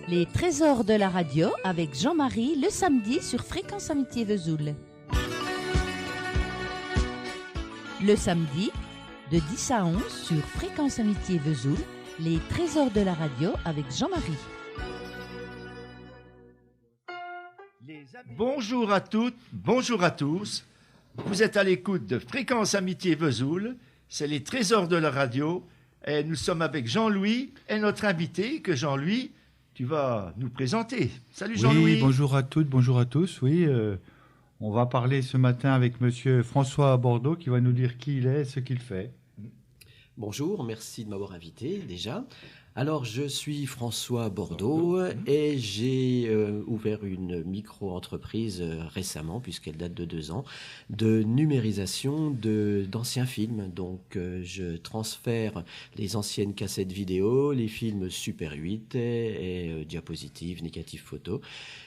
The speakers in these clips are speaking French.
Les trésors de la radio avec Jean-Marie le samedi sur Fréquence Amitié Vesoul. Le samedi, de 10 à 11 sur Fréquence Amitié Vesoul, les trésors de la radio avec Jean-Marie. Bonjour à toutes, bonjour à tous. Vous êtes à l'écoute de Fréquence Amitié Vesoul. C'est les trésors de la radio. Et nous sommes avec Jean-Louis et notre invité que Jean-Louis, tu vas nous présenter. Salut Jean-Louis. Oui, bonjour à toutes, bonjour à tous. Oui, on va parler ce matin avec monsieur François Bordeaux qui va nous dire qui il est et ce qu'il fait. Bonjour, merci de m'avoir invité déjà. Alors, je suis François Bordeaux et j'ai ouvert une micro-entreprise récemment, puisqu'elle date de 2 ans, de numérisation d'anciens films. Donc, je transfère les anciennes cassettes vidéo, les films Super 8 et diapositives, négatives photos.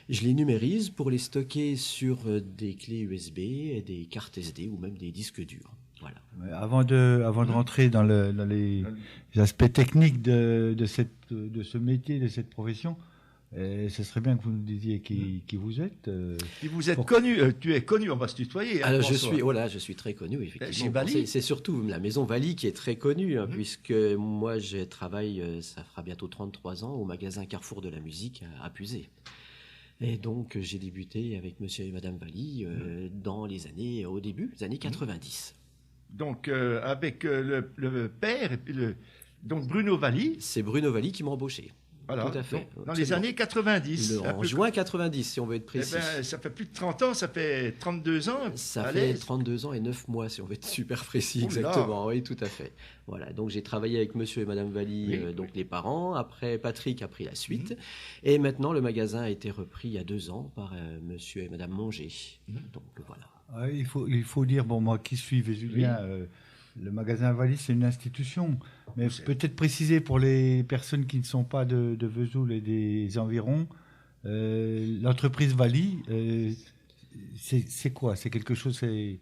Je les numérise pour les stocker sur des clés USB et des cartes SD ou même des disques durs. Voilà. Avant de rentrer dans les aspects techniques de ce métier, de cette profession, ce serait bien que vous nous disiez qui vous êtes. Si vous êtes connu, tu es connu, on va se tutoyer. Alors je suis très connu, effectivement. C'est surtout la maison Valli qui est très connue, puisque moi je travaille, ça fera bientôt 33 ans, au magasin Carrefour de la musique à Pusey. Et donc j'ai débuté avec monsieur et madame Valli au début des années 90. Donc, avec le père, et puis donc Bruno Valli. C'est Bruno Valli qui m'a embauché. Voilà, tout à fait. Dans les années 90. En juin 90, si on veut être précis. Ça fait plus de 30 ans, ça fait 32 ans. Ça fait 32 ans et 9 mois, si on veut être super précis, exactement. Oui, tout à fait. Voilà, donc j'ai travaillé avec monsieur et madame Valli, donc les parents. Après, Patrick a pris la suite. Et maintenant, le magasin a été repris il y a 2 ans par monsieur et madame Monger. Donc voilà. Il faut dire, bon, moi qui suis vésulien, le magasin Valli, c'est une institution. Mais peut-être préciser pour les personnes qui ne sont pas de Vesoul et des environs, l'entreprise Valli, c'est quoi? C'est quelque chose, c'est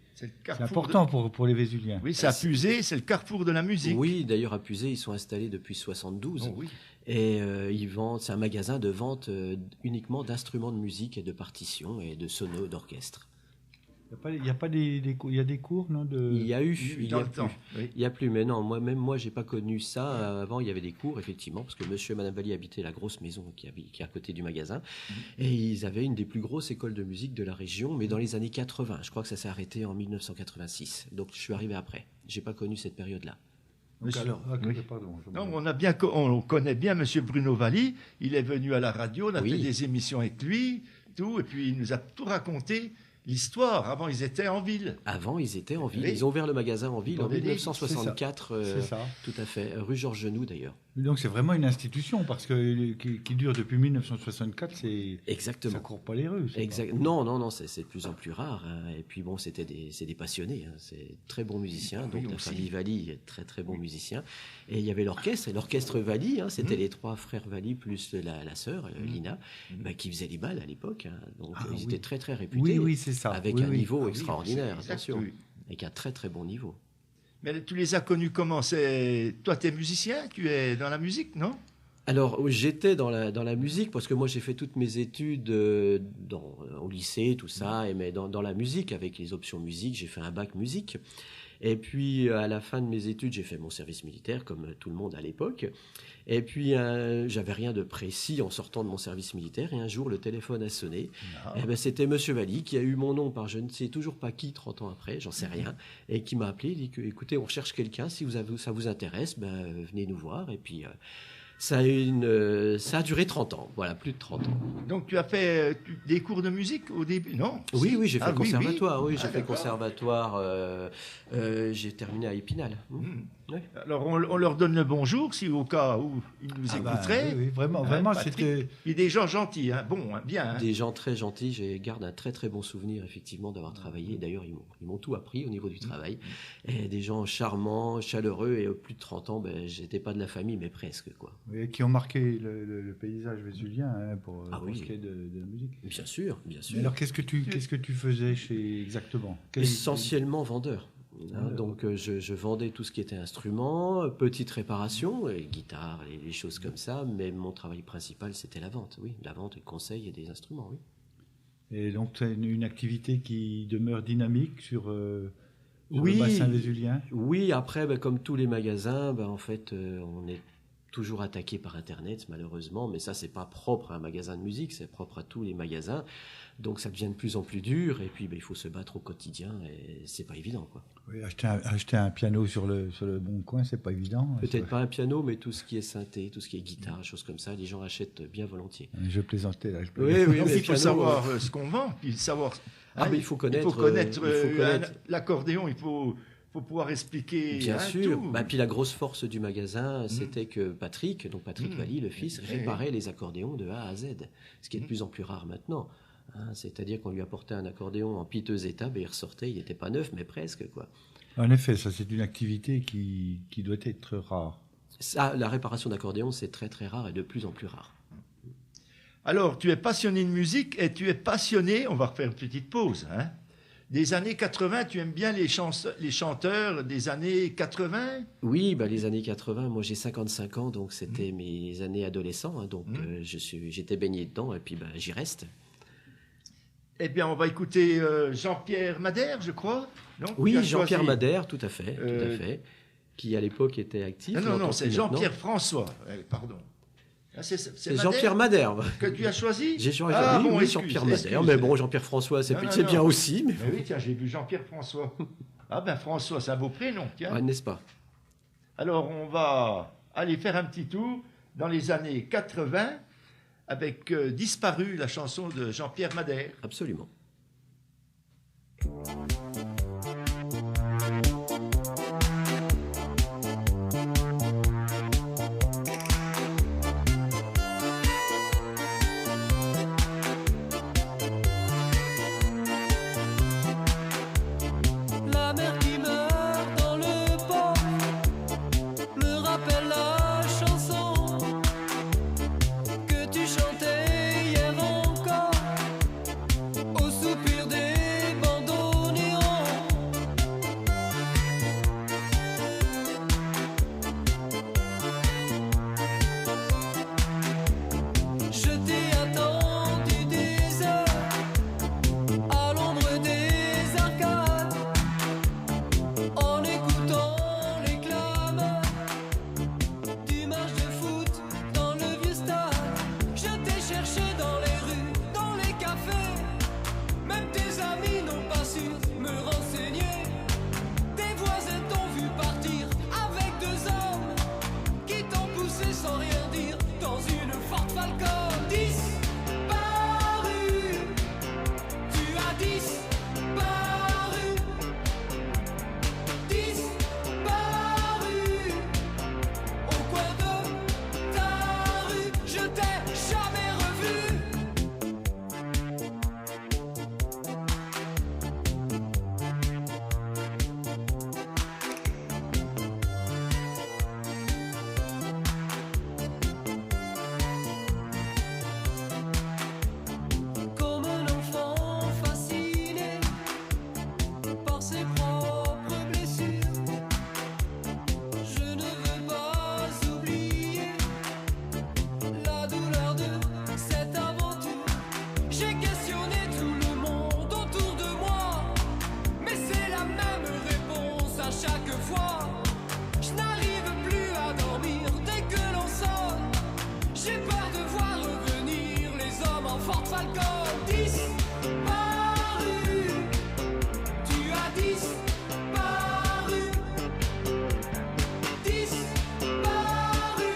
important pour les Vésuliens. Oui, c'est à Pusey, c'est le carrefour de la musique. Oui, d'ailleurs à Pusey, ils sont installés depuis 72. Oh, oui. Et c'est un magasin de vente uniquement d'instruments de musique et de partitions et de sonos d'orchestre. Il y a des cours, non Il y a plus, mais non, moi, j'ai pas connu ça. Avant, il y avait des cours, effectivement, parce que monsieur et madame Valli habitaient la grosse maison qui est à côté du magasin. Et ils avaient une des plus grosses écoles de musique de la région, mais dans les années 80. Je crois que ça s'est arrêté en 1986. Donc, je suis arrivé après. J'ai pas connu cette période-là. On connaît bien monsieur Bruno Valli. Il est venu à la radio, on a fait des émissions avec lui, tout, et puis il nous a tout raconté. L'histoire, avant ils étaient en ville. Ils ont ouvert le magasin en ville en 1964, c'est ça. Tout à fait, rue Georges Genoux d'ailleurs. Donc c'est vraiment une institution, parce que qui dure depuis 1964, exactement. Ça court pas les rues. Non, c'est de plus en plus rare. Hein. Et puis bon, c'est des passionnés, hein. C'est très bons musiciens. Donc la famille Valli est très très bons musiciens. Et il y avait l'orchestre Valli, hein, c'était les 3 frères Valli plus la sœur Lina, qui faisait les balles à l'époque. Hein. Donc ils étaient très très réputés. Oui, c'est ça. Avec un niveau extraordinaire, attention. Avec un très très bon niveau. Mais tu les as connus comment? Toi, tu es musicien? Tu es dans la musique, non? Alors, j'étais dans la musique, parce que moi, j'ai fait toutes mes études au lycée, tout ça, mais dans la musique, avec les options musique, j'ai fait un bac musique. Et puis, à la fin de mes études, j'ai fait mon service militaire, comme tout le monde à l'époque. Et puis, j'avais rien de précis en sortant de mon service militaire. Et un jour, le téléphone a sonné. Et c'était monsieur Valli qui a eu mon nom par je ne sais toujours pas qui 30 ans après, j'en sais rien, et qui m'a appelé. Il dit que, écoutez, on cherche quelqu'un. Si ça vous intéresse, venez nous voir. Et puis, ça a duré 30 ans. Voilà, plus de 30 ans. Donc, tu as fait des cours de musique au début, non? Oui, j'ai fait le conservatoire. Oui, j'ai fait le conservatoire. J'ai terminé à Épinal. Oui. Alors, on leur donne le bonjour, si au cas où ils nous écouteraient. Oui, vraiment, c'était... Et des gens gentils, hein, bien. Hein. Des gens très gentils. Je garde un très très bon souvenir, effectivement, d'avoir travaillé. D'ailleurs, ils m'ont tout appris au niveau du travail. Et des gens charmants, chaleureux. Et au plus de 30 ans, j'étais pas de la famille, mais presque, quoi. Et qui ont marqué le paysage vésulien, hein, pour ce qui est de la musique. Bien sûr. Mais alors, qu'est-ce que tu faisais exactement? Essentiellement vendeur. Donc je vendais tout ce qui était instruments, petites réparations, et guitare, les choses comme ça, mais mon travail principal c'était la vente, oui, la vente et le conseil et des instruments, oui. Et donc c'est une activité qui demeure dynamique sur Oui. le bassin vésulien. Oui, après, comme tous les magasins, en fait, on est toujours attaqué par Internet, malheureusement, mais ça, c'est pas propre à un magasin de musique, c'est propre à tous les magasins. Donc, ça devient de plus en plus dur, et puis il faut se battre au quotidien, et c'est pas évident, quoi. Oui, acheter un piano sur le bon coin, c'est pas évident. Peut-être pas un piano, mais tout ce qui est synthé, tout ce qui est guitare, choses comme ça, les gens achètent bien volontiers. Je plaisantais là. Oui, Donc, mais il faut piano, savoir ce qu'on vend, puis savoir. mais il faut connaître. Il faut connaître, il faut connaître. l'accordéon, il faut pouvoir expliquer. Bien sûr. tout. Puis la grosse force du magasin, c'était que Patrick Valli, le fils, Oui. réparait les accordéons de A à Z, ce qui est de plus en plus rare maintenant. C'est-à-dire qu'on lui apportait un accordéon en piteux état, il ressortait, il n'était pas neuf, mais presque, quoi. En effet, ça c'est une activité qui doit être rare. Ça, la réparation d'accordéon, c'est très très rare et de plus en plus rare. Alors, tu es passionné de musique et tu es passionné, on va refaire une petite pause, des années 80, tu aimes bien les chanteurs des années 80? Oui, les années 80, moi j'ai 55 ans, donc c'était mes années adolescents, donc j'étais baigné dedans et puis j'y reste. Eh bien, on va écouter Jean-Pierre Madère, je crois. Non, Oui, tu as Jean-Pierre choisi. Madère, tout à fait, qui à l'époque était actif. Non, c'est Jean-Pierre François, pardon. C'est Jean-Pierre Madère que tu as choisi. J'ai choisi bon, Jean-Pierre Madère, mais bon, Jean-Pierre François, c'est bien aussi. Mais oui, tiens, j'ai vu Jean-Pierre François. François, c'est un beau prénom, tiens. Ouais, n'est-ce pas? Alors, on va aller faire un petit tour dans les années 80 avec Disparu, la chanson de Jean-Pierre Madère. Absolument. La mer qui meurt dans le port me rappelle la chanson que tu chantais hier encore au soupir des bandoneons. Je t'ai attendu des heures à l'ombre des arcades en écoutant les clameurs du match de foot dans le vieux stade. Je t'ai cherché dans les rues, dans les cafés. Même tes amis n'ont pas su me renseigner. Tes voisins t'ont vu partir avec deux hommes qui t'ont poussé sans rien dire dans une Ford Falcon. Disparu, tu as disparu. Disparu au coin de ta rue, je t'ai jamais revu. Comme un enfant fasciné par ses propres blessures, je ne veux pas oublier la douleur de cette aventure. J'ai questionné tout le monde autour de moi, mais c'est la même réponse à chaque fois. Je n'arrive plus à dormir dès que l'on sonne. J'ai peur de voir revenir les hommes en Ford Falcon. Disparu, tu as disparu. Disparu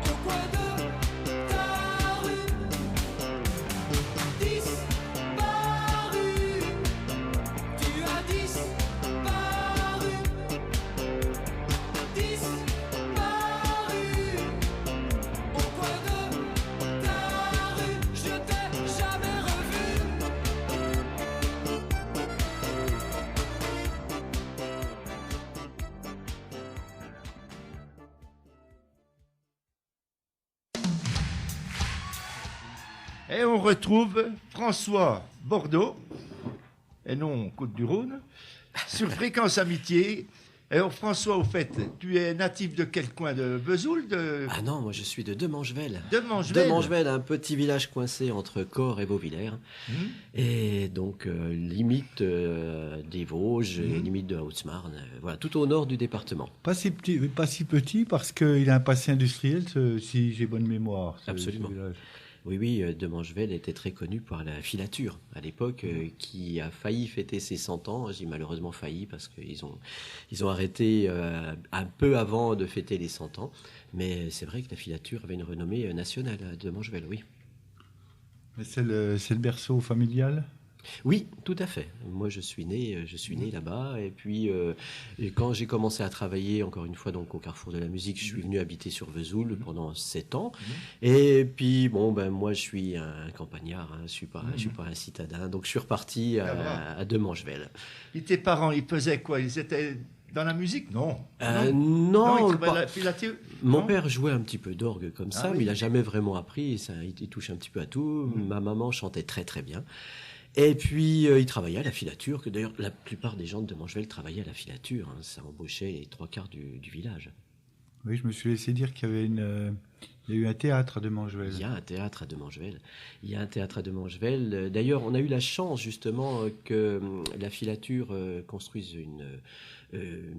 au coin de ta rue. Disparu, tu as disparu. Disparu au coin de ta rue. Je t'ai jamais revu. Et on retrouve François Bordeaux, et non Côte-du-Rhône, sur Fréquence Amitié. Alors François, au fait, tu es natif de quel coin de Vesoul Ah non, moi je suis de Demangevelle. Demangevelle. Demangevelle, un petit village coincé entre Corps et Beauvillers. Et donc limite des Vosges, et limite de la Haute-Marne, voilà, tout au nord du département. Pas si petit parce qu'il a un passé industriel, si j'ai bonne mémoire. Absolument. ce village. Oui, Demangevelle était très connu par la filature à l'époque, qui a failli fêter ses 100 ans. J'ai malheureusement failli parce qu'ils ont arrêté un peu avant de fêter les 100 ans. Mais c'est vrai que la filature avait une renommée nationale à Demangevelle, oui. Mais c'est le berceau familial. Oui, tout à fait. Moi, je suis né là-bas. Et puis, et quand j'ai commencé à travailler, encore une fois, donc au Carrefour de la Musique, je suis venu habiter sur Vesoul pendant 7 ans. Et puis, bon, ben, moi, je suis un campagnard, hein, je suis pas un citadin. Donc, je suis reparti à Demangevelle. Et tes parents, ils faisaient quoi? Ils étaient dans la musique? Non. Non, ils travaillaient la filature? Mon Non. père jouait un petit peu d'orgue comme ça, oui. mais il n'a jamais vraiment appris. Il touche un petit peu à tout. Ma maman chantait très, très bien. Et puis, il travaillait à la filature, que d'ailleurs, la plupart des gens de Demangevelle travaillaient à la filature. Hein, ça embauchait les 3/4 du village. Oui, je me suis laissé dire qu'il y avait il y a eu un théâtre à Demangevelle. Il y a un théâtre à Demangevelle. D'ailleurs, on a eu la chance, justement, que la filature construise une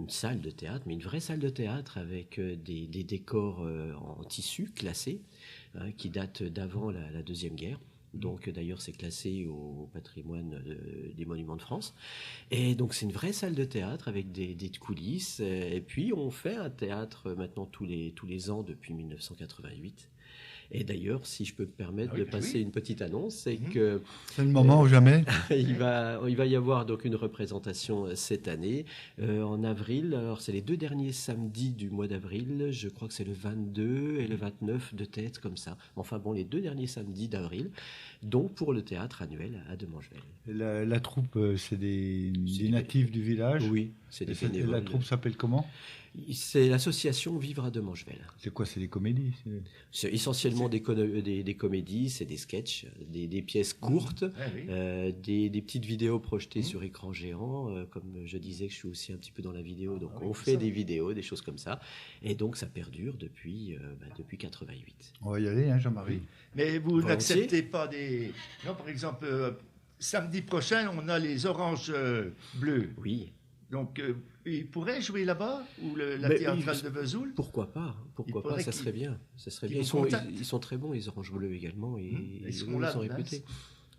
salle de théâtre, mais une vraie salle de théâtre avec des décors en tissu classés, hein, qui datent d'avant la Deuxième Guerre. Donc d'ailleurs c'est classé au patrimoine des monuments de France. Et donc c'est une vraie salle de théâtre avec des coulisses. Et puis on fait un théâtre maintenant tous les ans depuis 1988. Et d'ailleurs, si je peux me permettre de passer une petite annonce, c'est que C'est le moment ou jamais. il va y avoir donc une représentation cette année en avril. Alors c'est les 2 derniers samedis du mois d'avril. Je crois que c'est le 22 et le 29 de tête comme ça. Enfin bon, les 2 derniers samedis d'avril. Donc pour le théâtre annuel à Demangevelle. La troupe, c'est des natifs du village. Oui, c'est des Et bénévoles. la troupe s'appelle comment? C'est l'association Vivre à Demangevelle. C'est quoi? C'est des comédies? C'est essentiellement des comédies, c'est des sketchs, des pièces courtes, des petites vidéos projetées sur écran géant. Comme je disais que je suis aussi un petit peu dans la vidéo, donc on fait des vidéos, des choses comme ça. Et donc ça perdure depuis 88. On va y aller, hein, Jean-Marie. Mais vous Volontiers. n'acceptez pas des... Non, par exemple, samedi prochain, on a les oranges bleues. Oui. Donc, ils pourraient jouer là-bas? Ou la Mais théâtrale de Vesoul? Pourquoi pas? Pourquoi pas? Ça serait bien. Ça serait bien. Ils sont très bons, les oranges bleues également. Et Ils seront là, sont réputés.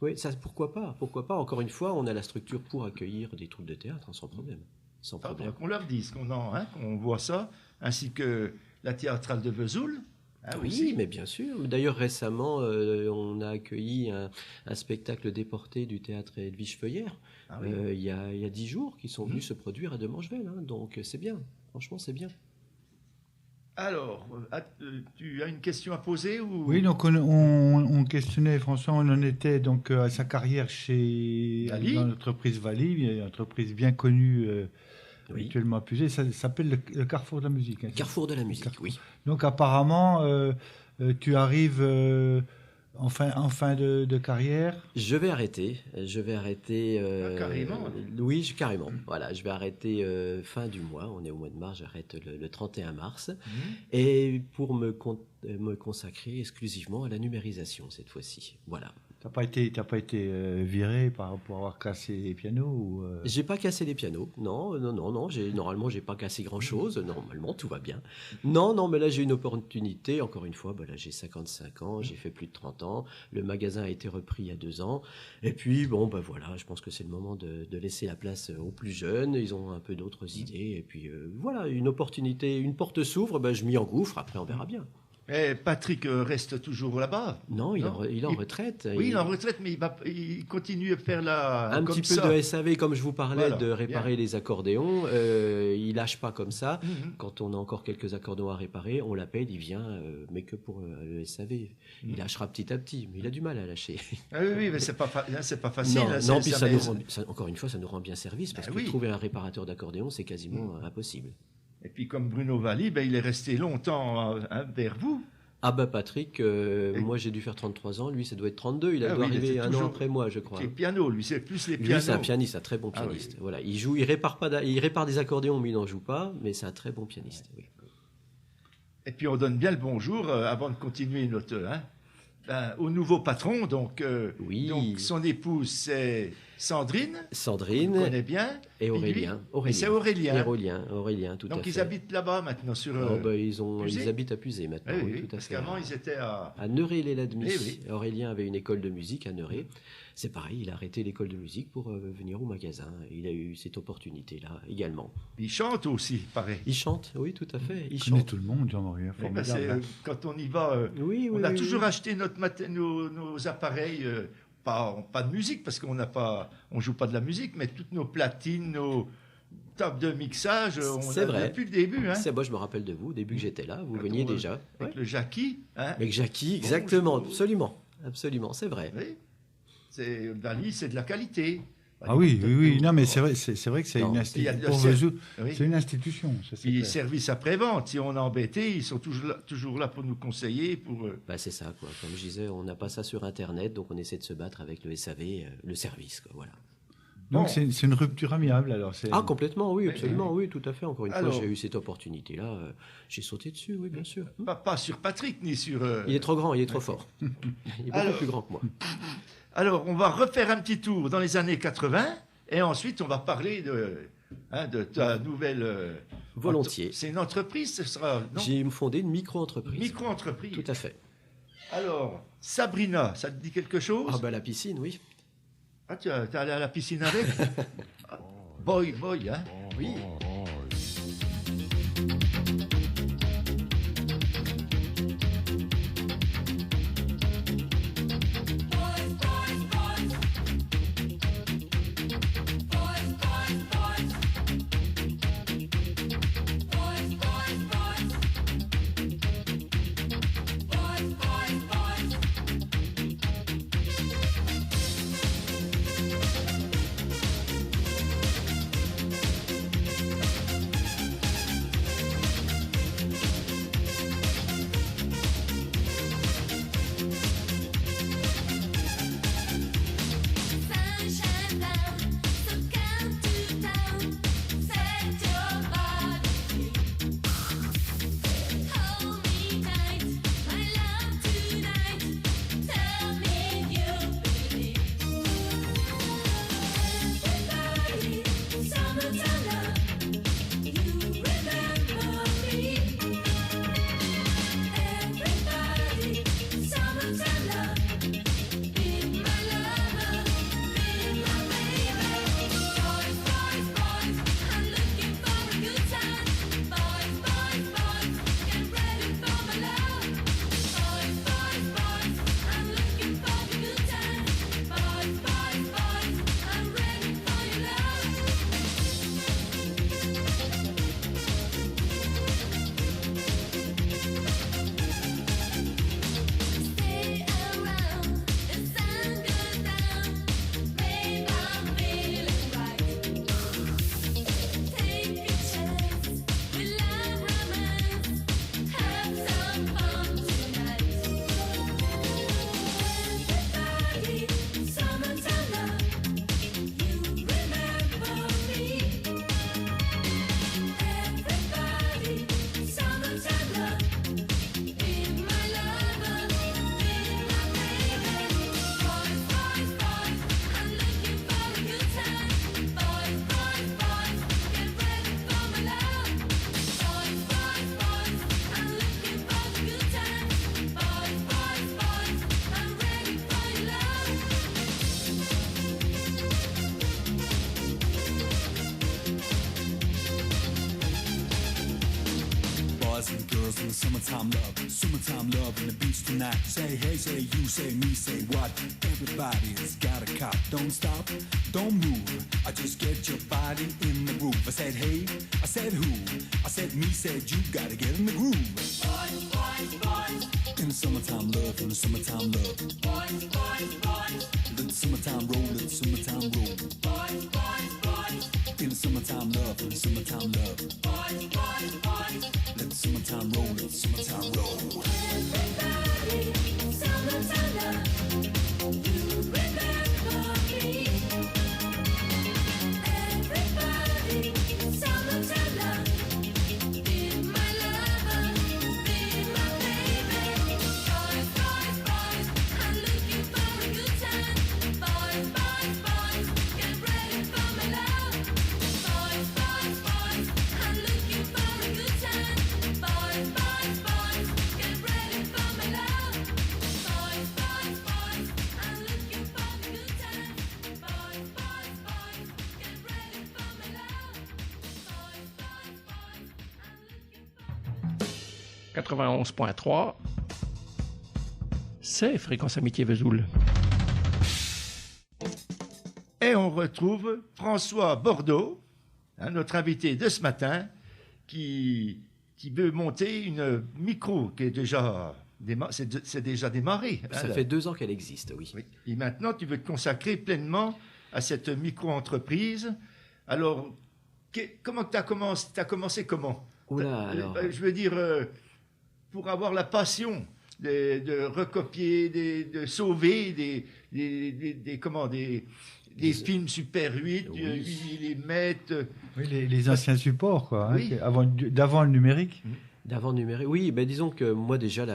Oui, ça, pourquoi pas? Pourquoi pas? Encore une fois, on a la structure pour accueillir des troupes de théâtre, hein, sans problème. Sans problème. Qu'on leur dise qu'on voit ça, ainsi que la théâtrale de Vesoul. Ah, oui, aussi. mais bien sûr. D'ailleurs, récemment, on a accueilli un spectacle déporté du théâtre Edwige Feuillère, il y a 10 jours, qui sont venus se produire à Demangevelle. Hein, donc, c'est bien. Franchement, c'est bien. Alors, tu as une question à poser ou... Oui, donc on questionnait François, on en était donc à sa carrière dans l'entreprise Vali, une entreprise bien connue, habituellement appuyée. Ça s'appelle le Carrefour de la musique. Hein, Carrefour de la musique, oui. Donc apparemment, tu arrives en fin de carrière. Je vais arrêter. Carrément. Oui, carrément. Voilà, je vais arrêter fin du mois. On est au mois de mars. J'arrête le 31 mars. Et pour me consacrer exclusivement à la numérisation cette fois-ci. Voilà. T'as pas été viré pour avoir cassé les pianos ou J'ai pas cassé les pianos. Non. Normalement, j'ai pas cassé grand-chose. Normalement, tout va bien. Non, mais là, j'ai une opportunité. Encore une fois, là, j'ai 55 ans. J'ai fait plus de 30 ans. Le magasin a été repris il y a 2 ans. Et puis, voilà, je pense que c'est le moment de laisser la place aux plus jeunes. Ils ont un peu d'autres idées. Et puis, voilà, une opportunité, une porte s'ouvre. Je m'y engouffre. Après, on verra bien. Et Patrick reste toujours là-bas? Non, il est en retraite. Oui, il est en retraite, mais il continue à faire un petit peu de SAV, comme je vous parlais, de réparer bien. les accordéons. Il lâche pas comme ça. Quand on a encore quelques accordéons à réparer, on l'appelle, il vient, mais que pour le SAV. Il lâchera petit à petit, mais il a du mal à lâcher. Ah oui, mais c'est pas facile. Non, puis encore une fois, ça nous rend bien service, parce que trouver un réparateur d'accordéon, c'est quasiment impossible. Et puis comme Bruno Valli, il est resté longtemps vers vous. Ah bah Patrick, moi j'ai dû faire 33 ans, lui ça doit être 32, il Ah doit oui, il arriver était un an toujours- après moi je crois. Les pianos, lui, c'est plus les Lui pianos. c'est un pianiste, un très bon Ah oui. pianiste. Voilà, il répare pas, il répare des accordéons mais il n'en joue pas, mais c'est un très bon pianiste. Oui. Et puis on donne bien le bonjour avant de continuer au nouveau patron. Donc, Oui. donc son épouse, c'est Sandrine, on Sandrine connaît bien. et lui, Aurélien. et c'est Aurélien. Aurélien, tout Donc à fait. ils habitent là-bas maintenant sur. Oh, bah, ils Puisay. habitent à Puisay maintenant, Oui, oui, oui, tout à parce fait. qu'avant ils étaient à. À Neuré-les-Lademi. Eh oui. Aurélien avait une école de musique à Neuré. C'est pareil, il a arrêté l'école de musique pour venir au magasin. Il a eu cette opportunité-là également. Ils chantent aussi, pareil. Il chante, oui, tout à fait. Il Je connais chante. tout le monde, Jean-Marie. Oui, bah, Formidable. quand on y va, Oui, oui, on a oui, toujours oui. acheté nos appareils, pas de musique parce qu'on joue pas de la musique, mais toutes nos platines, nos tables de mixage, on C'est a vrai. depuis le début, hein, C'est moi, je me rappelle de vous, au début que j'étais là, vous Quand veniez on- déjà. avec Ouais. le Jackie, hein. Avec Jackie, exactement, Bonjour. absolument, c'est vrai. Oui. Dali, c'est de la qualité. Ah oui, oui, oui. Non, mais c'est vrai que c'est Non, une il y a institution. de Pour la- Vesoul, Oui. c'est une institution. Ça, c'est Puis clair. service après-vente, si on est embêté, ils sont toujours là pour nous conseiller. Bah, c'est ça, quoi. Comme je disais, on n'a pas ça sur Internet, donc on essaie de se battre avec le SAV, le service, quoi. Voilà. Donc Bon. c'est une rupture amiable. Alors c'est. Ah, complètement, oui, absolument, oui, tout à fait. Encore une Alors- fois, j'ai eu cette opportunité-là, j'ai sauté dessus, oui, bien sûr. Pas sur Patrick, ni sur... Il est trop grand, il est trop fort. Il est beaucoup Alors- plus grand que moi. Alors, on va refaire un petit tour dans les années 80, et ensuite, on va parler de ta nouvelle... Volontiers. C'est une entreprise, ce sera... non J'ai fondé une micro-entreprise. Micro-entreprise. Tout à fait. Alors, Sabrina, ça te dit quelque chose? Ah, bah la piscine, oui. Ah, tu es allé à la piscine avec? Ah, boy, hein? Oui. Sunshine down, so count to town. Set your body free. Hold me tight, my love tonight. Tell me you believe. Everybody, summertime love. You remember me. Everybody, summertime love. Be my lover, be my baby. Boys, boys, boys, I'm looking for a good time. Boys, boys, boys, get ready for my love. Boys, boys, boys, I'm looking for a good time. Boys, boys, boys, I'm ready for your love. Stay around, the sun goes down. Babe, I'm feeling right. Take a chance, we love romance. Have some fun tonight. Everybody, summertime love. You remember me. Everybody, summertime love. Be my lover, be my baby. Boys, boys, boys, I'm looking for a good time. Boys, boys, boys, get ready for my love. Boys, boys, boys, I'm looking for a good time. Boys, boys, boys, I'm ready for your love. Boys and girls in the summertime love in the beach tonight. Say hey, say you, say me, say what? Everybody's got a cop. Don't stop, don't move. I just get your body in the groove. I said hey, I said who? I said me, said you. Gotta get in the groove. Boys, boys, boys, In the summertime love, in the summertime love. boys, boys, boys, Let the summertime roll, let the summertime roll. boys, boys, boys, In the summertime love, in the summertime love. boys, boys, boys. Let the summertime roll, let the summertime roll. Everybody, 91.3, c'est Fréquence Amitié Vesoul. Et on retrouve François Bordeaux, notre invité de ce matin, qui veut monter une micro qui est déjà, c'est déjà démarré. Ça hein, fait 2 ans qu'elle existe, oui. Oui. Et maintenant, tu veux te consacrer pleinement à cette micro-entreprise. Alors, comment tu as commencé? Tu as commencé comment? Oula, alors... Je veux dire, pour avoir la passion de recopier, de sauver des films Super 8, Oui. les mettre. Oui, les anciens supports, quoi, Oui. d'avant le numérique. D'avant numérique, oui, ben disons que moi déjà,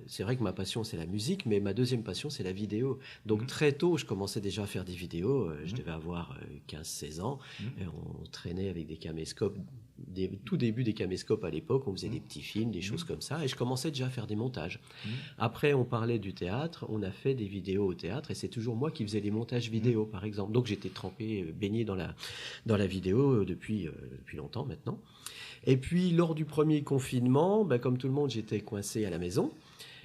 c'est vrai que ma passion c'est la musique, mais ma deuxième passion c'est la vidéo. Donc très tôt, je commençais déjà à faire des vidéos, je devais avoir 15-16 ans, et on traînait avec des caméscopes, tout début des caméscopes à l'époque, on faisait des petits films, des choses comme ça, et je commençais déjà à faire des montages. Après, on parlait du théâtre, on a fait des vidéos au théâtre, et c'est toujours moi qui faisais les montages vidéo, par exemple. Donc j'étais trempé, baigné dans la vidéo depuis longtemps maintenant. Et puis, lors du premier confinement, ben, comme tout le monde, j'étais coincé à la maison.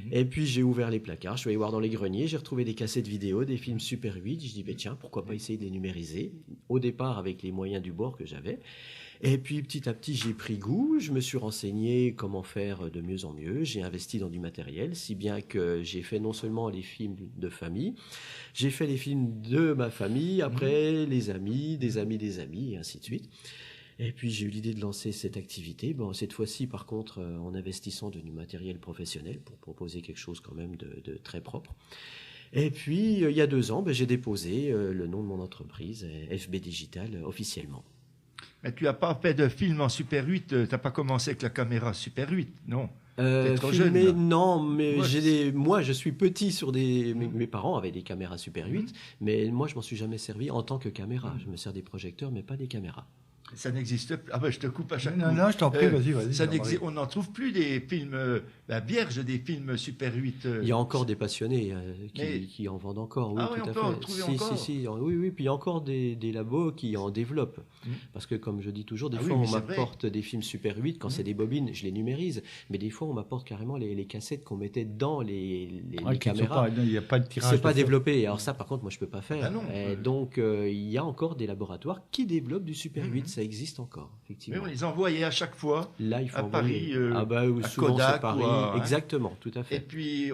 Et puis, j'ai ouvert les placards, je suis allé voir dans les greniers, j'ai retrouvé des cassettes vidéo, des films Super 8. Je dis, ben, tiens, pourquoi pas essayer de les numériser? Au départ, avec les moyens du bord que j'avais. Et puis, petit à petit, j'ai pris goût, je me suis renseigné comment faire de mieux en mieux. J'ai investi dans du matériel, si bien que j'ai fait non seulement les films de famille, j'ai fait les films de ma famille, après les amis, des amis, et ainsi de suite. Et puis j'ai eu l'idée de lancer cette activité. Bon, cette fois-ci, par contre, en investissant du matériel professionnel pour proposer quelque chose quand même de très propre. Et puis, il y a 2 ans, ben, j'ai déposé le nom de mon entreprise, FB Digital, officiellement. Mais tu n'as pas fait de film en Super 8, tu n'as pas commencé avec la caméra Super 8, non? T'es trop jeune, Filmer, là. non, mais Moi, moi, je suis petit sur mes parents avaient des caméras Super 8, mais moi, je m'en suis jamais servi en tant que caméra. Je me sers des projecteurs, mais pas des caméras. Ça n'existe plus. Ah ben, je te coupe à chaque Non, coup. non, je t'en prie, vas-y. Ça Jean-Marie. n'existe- on n'en trouve plus des films vierges, des films Super 8. Il y a encore des passionnés Mais- qui en vendent encore, oui, Ah oui, tout on à peut en fait. trouver Si, encore. si, oui, puis il y a encore des labos qui en développent. Parce que, comme je dis toujours, des Ah fois, oui, mais on c'est vrai. m'apporte des films Super 8, quand c'est des bobines, je les numérise. Mais des fois, on m'apporte carrément les cassettes qu'on mettait dans les Qui ne sont caméras. pas- Il n'y a pas de tirage. C'est pas de fait. développé. Alors ça, par contre, moi, je peux pas faire. Ah non. Et donc, il y a encore des laboratoires qui développent du Super 8. Ça existe encore, Mais effectivement. on les envoyait à chaque fois. Là, il faut à envoyer. Paris, Ah bah, à souvent, Kodak c'est Paris. ou à- hein. Exactement, tout à Et fait. puis,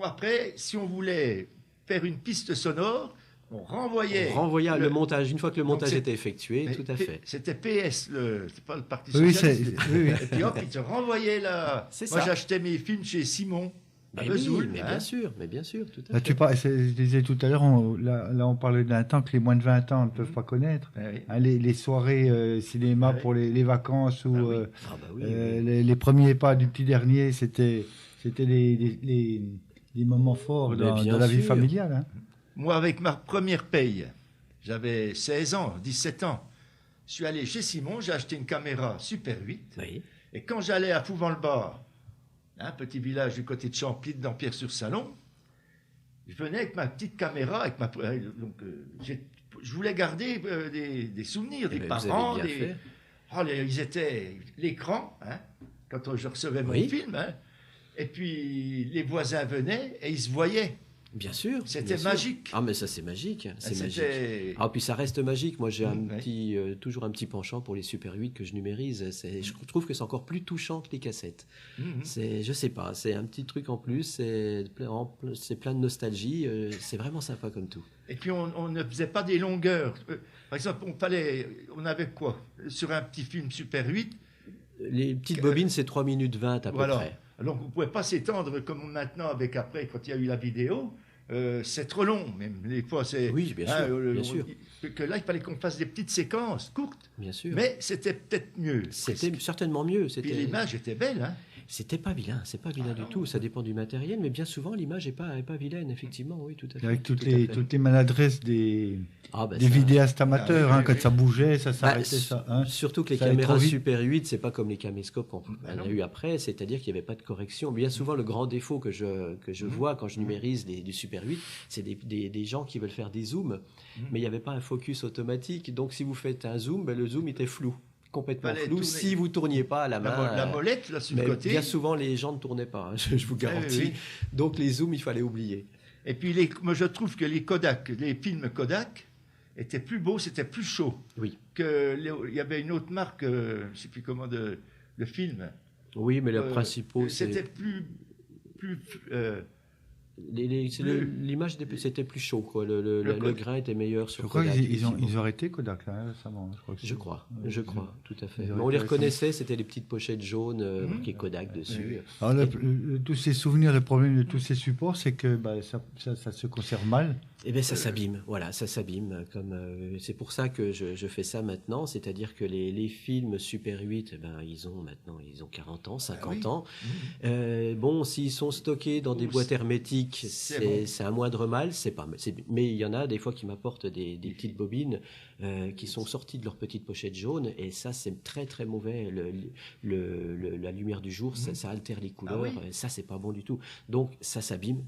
après, si on voulait faire une piste sonore, on renvoyait. On renvoyait le montage. Une fois que le Donc, montage c'est- était effectué, Mais tout à fait. C'était PS, c'est pas le Parti Oui, Socialiste. oui, oui. Et puis hop, ils te renvoyaient là. C'est Moi, ça. j'achetais mes films chez Simon, à Mais oui, Vesoul. mais hein. bien sûr, tout à Là, fait. je disais tout à l'heure, là, on parlait d'un temps que les moins de 20 ans ne peuvent pas connaître. Ah oui. Hein, les soirées cinéma Ah oui. pour les vacances ou Ah oui. Ah bah oui, oui. les premiers pas du petit dernier, c'était les moments forts Mais dans bien la vie sûr. familiale. Hein. Moi, avec ma première paye, j'avais 16 ans, 17 ans. Je suis allé chez Simon, j'ai acheté une caméra Super 8. Oui. Et quand j'allais à Fouvent-le-Bar, un petit village du côté de Champly, dans Pierre-sur-Salon, je venais avec ma petite caméra, je voulais garder des souvenirs, Eh des ben, vous parents, avez bien fait. ils étaient l'écran, hein, quand je recevais mon Oui. film, hein, et puis les voisins venaient et ils se voyaient. Bien sûr. C'était bien sûr. magique. Ah mais ça c'est magique, c'est C'était- magique. Ah puis ça reste magique. Moi j'ai Ouais. toujours un petit penchant pour les Super 8 que je numérise. Je trouve que c'est encore plus touchant que les cassettes. Mhm. Je sais pas, c'est un petit truc en plus. C'est plein de nostalgie. C'est vraiment sympa comme tout. Et puis on ne faisait pas des longueurs. Par exemple, on avait quoi? Sur un petit film Super 8, Les petites bobines c'est 3 minutes 20 à peu voilà. près. Alors on ne pouvait pas s'étendre comme maintenant avec après, quand il y a eu la vidéo. C'est trop long, même des fois. Oui, bien sûr, bien sûr. Que là, il fallait qu'on fasse des petites séquences courtes, Bien sûr. mais c'était peut-être mieux. C'était certainement mieux. Puis l'image était belle, hein. C'était pas vilain, c'est pas vilain du tout. Ça dépend du matériel, mais bien souvent l'image est pas vilaine, effectivement, oui, tout à fait. Avec tout à fait. toutes les maladresses des Ah, bah, ça- vidéastes amateurs, Ah, oui, hein, quand oui. ça bougeait, ça Bah, s'arrêtait. Ça, hein. Surtout que les Ça allait caméras trop vite. Super 8, c'est pas comme les caméscopes qu'on non. a eu après, c'est-à-dire qu'il n'y avait pas de correction. Bien souvent, le grand défaut que je vois quand je numérise du Super 8, c'est des gens qui veulent faire des zooms, mais il n'y avait pas un focus automatique. Donc, si vous faites un zoom, ben, le zoom était flou. complètement Fallait flou tourner. si vous tourniez pas à la main. La molette, là, sur le mais côté. bien souvent, les gens ne tournaient pas, hein, je vous garantis. oui. Donc les zooms, il fallait oublier. Et puis, moi, je trouve que les films Kodak étaient plus beaux, c'était plus chaud. Oui. Il y avait une autre marque, je ne sais plus comment, de film. Oui, mais les principaux, C'était c'est... plus L'image, c'était plus chaud, quoi. Le grain était meilleur sur Je crois Kodak. qu'ils ont effectivement. arrêté Kodak là, récemment. Je crois, tout à fait. Ils Mais auraient on les été reconnaissait, c'était les petites pochettes jaunes marquées Kodak dessus. Alors, tous ces souvenirs, le problème de tous ces supports, c'est que ça se conserve mal. Eh bien, ça s'abîme, voilà, ça s'abîme. C'est pour ça que je fais ça maintenant, c'est-à-dire que les films Super 8, ils ont 40 ans, 50 ans. Bon, s'ils sont stockés dans des boîtes hermétiques, c'est un moindre mal, mais il y en a des fois qui m'apportent des petites bobines qui sont sorties de leur petite pochette jaune, et ça, c'est très très mauvais. La lumière du jour, ça altère les couleurs, et ça, c'est pas bon du tout. Donc, ça s'abîme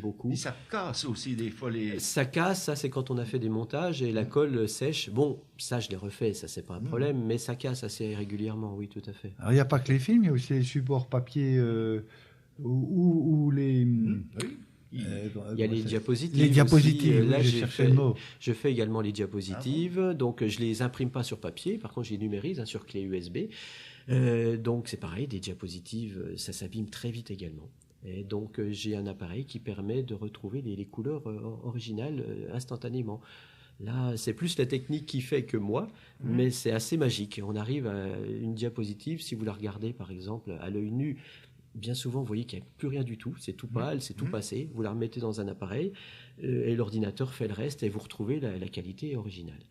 beaucoup. Et ça casse aussi des fois les... Ça casse, ça c'est quand on a fait des montages et la colle sèche. Bon, ça je l'ai refait, ça c'est pas un problème, mais ça casse assez régulièrement, oui, tout à fait. Alors, il n'y a pas que les films, il y a aussi les supports papier ou les... Il y a les diapositives. Les diapositives, aussi. Là, oui, je cherchais le mot. je fais également les diapositives. Donc, je les imprime pas sur papier. Par contre, je les numérise sur clé USB. Donc, c'est pareil, des diapositives, ça s'abîme très vite également. Et donc, j'ai un appareil qui permet de retrouver les couleurs originales instantanément. Là, c'est plus la technique qui fait que moi, mais c'est assez magique. On arrive à une diapositive, si vous la regardez, par exemple, à l'œil nu, bien souvent, vous voyez qu'il n'y a plus rien du tout. C'est tout pâle, c'est tout passé. Vous la remettez dans un appareil et l'ordinateur fait le reste et vous retrouvez la qualité originale.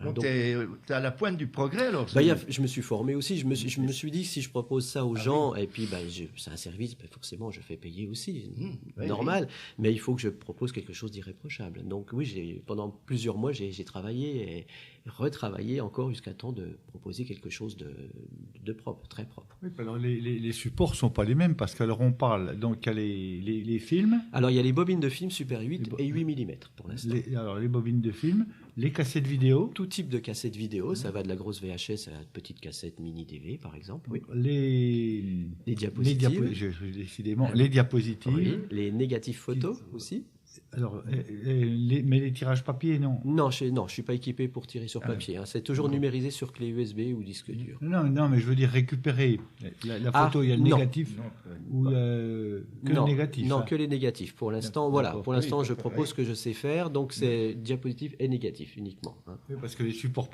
Donc, tu es à la pointe du progrès, alors. Je me suis formé aussi. Je me suis dit, si je propose ça aux gens, et puis c'est un service, forcément, je fais payer aussi. Normal. Mais il faut que je propose quelque chose d'irréprochable. Donc oui, pendant plusieurs mois, j'ai travaillé et retravaillé encore jusqu'à temps de proposer quelque chose de propre, très propre. Oui, alors les supports ne sont pas les mêmes, parce qu'alors on parle, donc il y a les films. Alors il y a les bobines de film Super 8 et 8 mm pour l'instant. Alors les bobines de film, les cassettes vidéo. Tout type de cassette vidéo, ça va de la grosse VHS à la petite cassette mini DV par exemple. Oui. Les diapositives. Décidément, les diapositives. Oui. Les négatifs photos aussi. Alors, mais les tirages papier, non. Non, je suis pas équipé pour tirer sur papier. C'est toujours numérisé sur clé USB ou disque dur. Non, mais je veux dire récupérer la photo. Il y a le négatif ou que le négatif. Non, que les négatifs. Pour l'instant, voilà. Pour l'instant, je propose ce que je sais faire. Donc, c'est diapositive et négatif uniquement. Oui, parce que les supports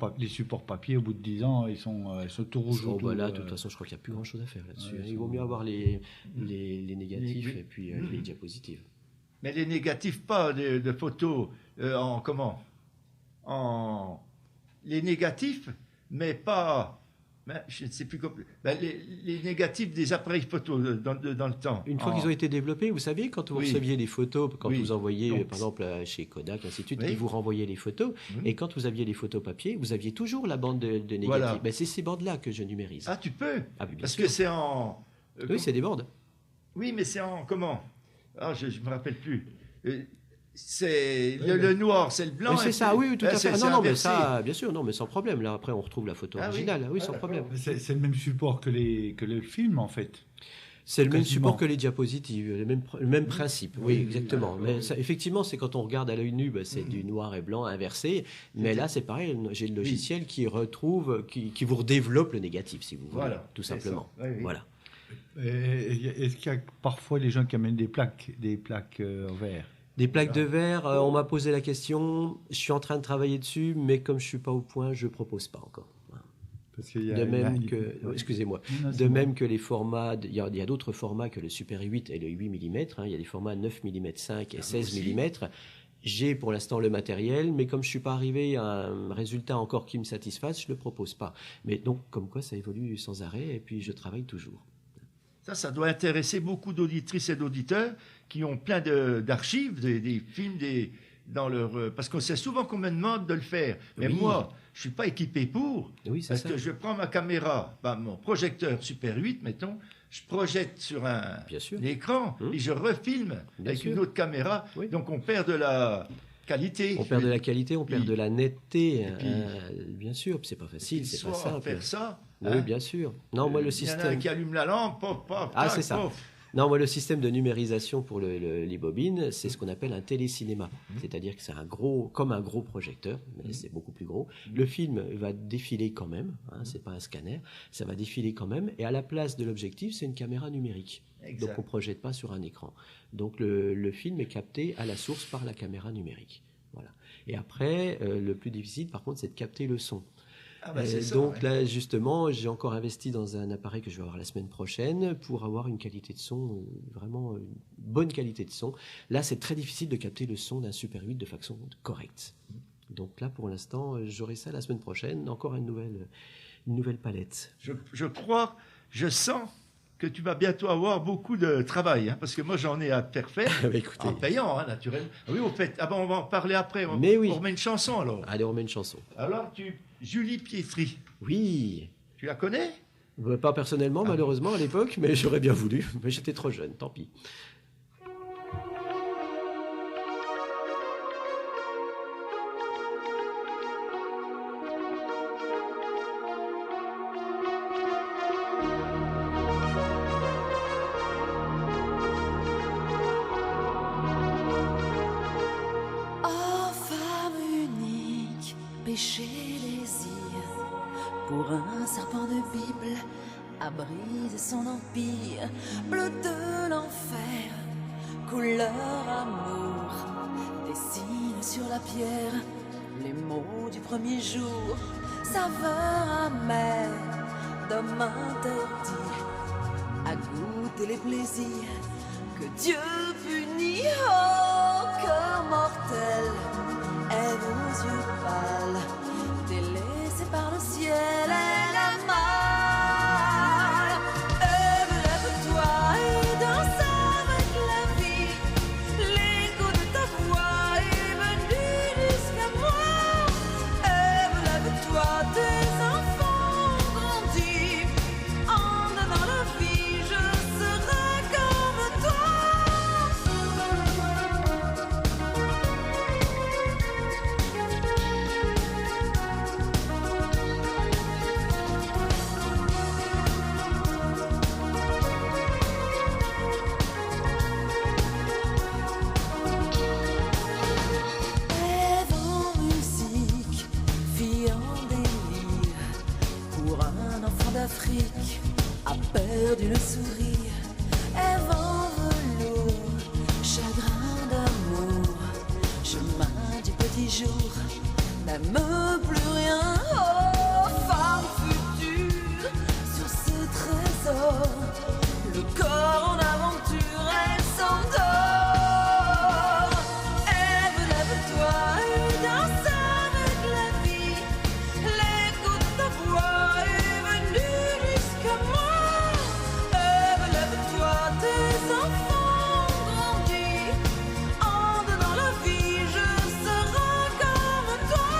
papier, au bout de 10 ans, ils sont tout rouges. Là, de toute façon, je crois qu'il n'y a plus grand-chose à faire là-dessus. Il vaut mieux avoir les négatifs et puis les diapositives. Mais les négatifs, pas de photos les négatifs, mais pas... je ne sais plus comment... les négatifs des appareils photo dans le temps. Une fois qu'ils ont été développés, vous savez, quand vous receviez les photos, quand vous envoyiez, Donc, par exemple, chez Kodak, ainsi de suite, ils vous renvoyaient les photos. Et quand vous aviez les photos papier, vous aviez toujours la bande de négatifs. Voilà. C'est ces bandes-là que je numérise. Ah, tu peux Bien Parce sûr. que c'est en... Oui, c'est des bandes. Oui, mais c'est en... Comment je ne me rappelle plus. C'est le noir, c'est le blanc. C'est ça, oui, tout à fait. C'est Non, mais inversé. ça, bien sûr, non, mais sans problème. Là, après, on retrouve la photo originale. Oui, sans problème. C'est le même support que le film, en fait. C'est le même Quasiment. support que les diapositives, le même principe. Oui, exactement. Mais ça, effectivement, c'est quand on regarde à l'œil nu, c'est du noir et blanc inversé. Mais là, c'est pareil. J'ai le logiciel qui retrouve, qui vous redéveloppe le négatif, si vous voulez, tout simplement. Voilà. Est-ce qu'il y a parfois des gens qui amènent des plaques en verre? Des plaques de verre, on m'a posé la question. Je suis en train de travailler dessus, mais comme je suis pas au point, je propose pas encore. Parce qu'il y a- De même il y a- que, excusez-moi, Non, de même que les formats, il y a d'autres formats que le Super 8 et le 8 mm. Il y a des formats 9 mm 5 et 16 mm. J'ai pour l'instant le matériel, mais comme je suis pas arrivé à un résultat encore qui me satisfasse, je le propose pas. Mais donc, comme quoi, ça évolue sans arrêt, et puis je travaille toujours. Ça doit intéresser beaucoup d'auditrices et d'auditeurs qui ont plein d'archives, des films, dans leur... Parce que c'est souvent qu'on me demande de le faire. Mais moi, je ne suis pas équipé pour. Oui, c'est Parce ça. que je prends ma caméra, mon projecteur Super 8, mettons, je projette sur un Bien sûr. écran et je refilme Bien avec sûr. une autre caméra. Oui. Donc on perd de la... qualité. On perd de la qualité, on perd Puis- de la netteté, puis- bien sûr. C'est pas facile, c'est pas simple. faire ça. Oui, hein. bien sûr. Non, moi le Il y en a un système. qui allume la lampe, pof, pof, Ah, tac, c'est ça. pof. Non, moi, le système de numérisation pour les bobines, c'est ce qu'on appelle un télécinéma. C'est-à-dire que c'est comme un gros projecteur, mais c'est beaucoup plus gros. Le film va défiler quand même, hein, c'est pas un scanner, ça va défiler quand même. Et à la place de l'objectif, c'est une caméra numérique. Exact. Donc on projette pas sur un écran. Donc le film est capté à la source par la caméra numérique. Voilà. Et après, le plus difficile, par contre, c'est de capter le son. Ah bah, c'est ça, Donc ouais. là, justement, j'ai encore investi dans un appareil que je vais avoir la semaine prochaine pour avoir une qualité de son, vraiment une bonne qualité de son. Là, c'est très difficile de capter le son d'un Super 8 de façon correcte. Donc là, pour l'instant, j'aurai ça la semaine prochaine, encore une nouvelle palette. Je crois, je sens que tu vas bientôt avoir beaucoup de travail, hein, parce que moi j'en ai à te faire faire, Bah, écoutez, en payant, hein, naturellement. Ah oui, au fait, ah ben, on va en parler après. Mais oui. On remet une chanson alors. allez, on met une chanson. Alors, Julie Pietri, Oui, tu la connais? pas personnellement, malheureusement, à l'époque, mais j'aurais bien voulu. Mais j'étais trop jeune, tant pis. Oh, femme unique, péché, désir, pour un serpent de Bible, à briser son empire, bleu de l'enfer, couleur amour, dessine sur la pierre les mots du premier jour, saveur amère d'homme interdit, à goûter les plaisirs que Dieu punit. Oh, cœur mortel, aide aux yeux pâles, délaissé par le ciel, elle a mal. Lève-toi et danse avec la vie, l'écho de ta voix est venu jusqu'à moi. Lève-toi, tes enfants ont grandi, en donnant la vie, je serai comme toi. Rêve en musique, fille en délire, pour un enfant d'Afrique, a perdu le sourire. Rêve en velours, chagrin d'amour, chemin du petit jour, n'aime plus rien. Oh, femme future, sur ce trésor, le corps en aventure, elle s'endort. Ève, lève-toi et danse avec la vie, l'écho de ta voix est venu jusqu'à moi. Ève, lève-toi, tes enfants ont grandi, en donnant la vie, je serai comme toi.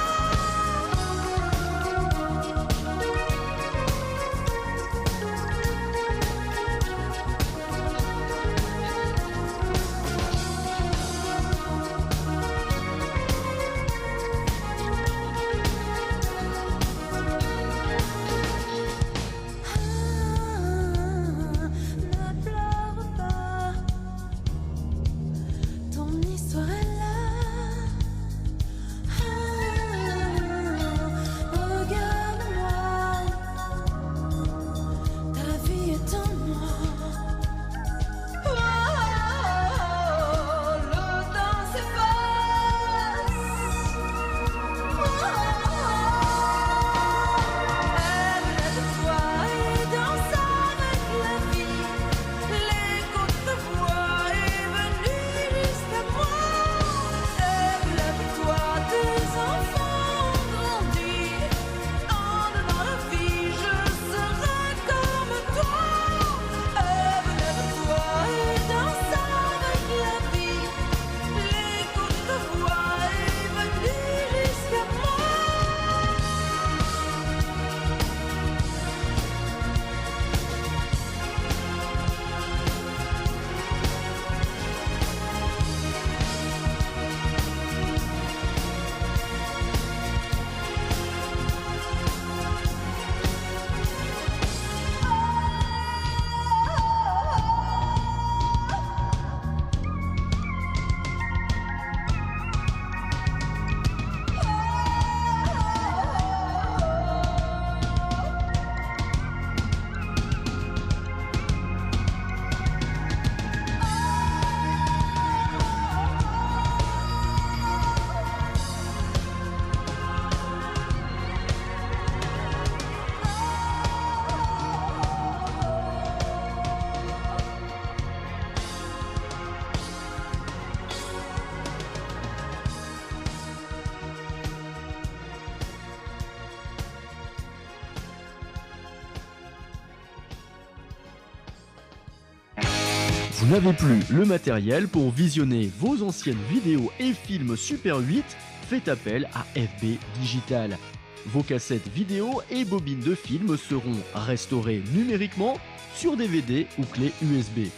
Vous n'avez plus le matériel pour visionner vos anciennes vidéos et films Super 8? Faites appel à FB Digital. Vos cassettes vidéo et bobines de films seront restaurées numériquement sur DVD ou clé USB.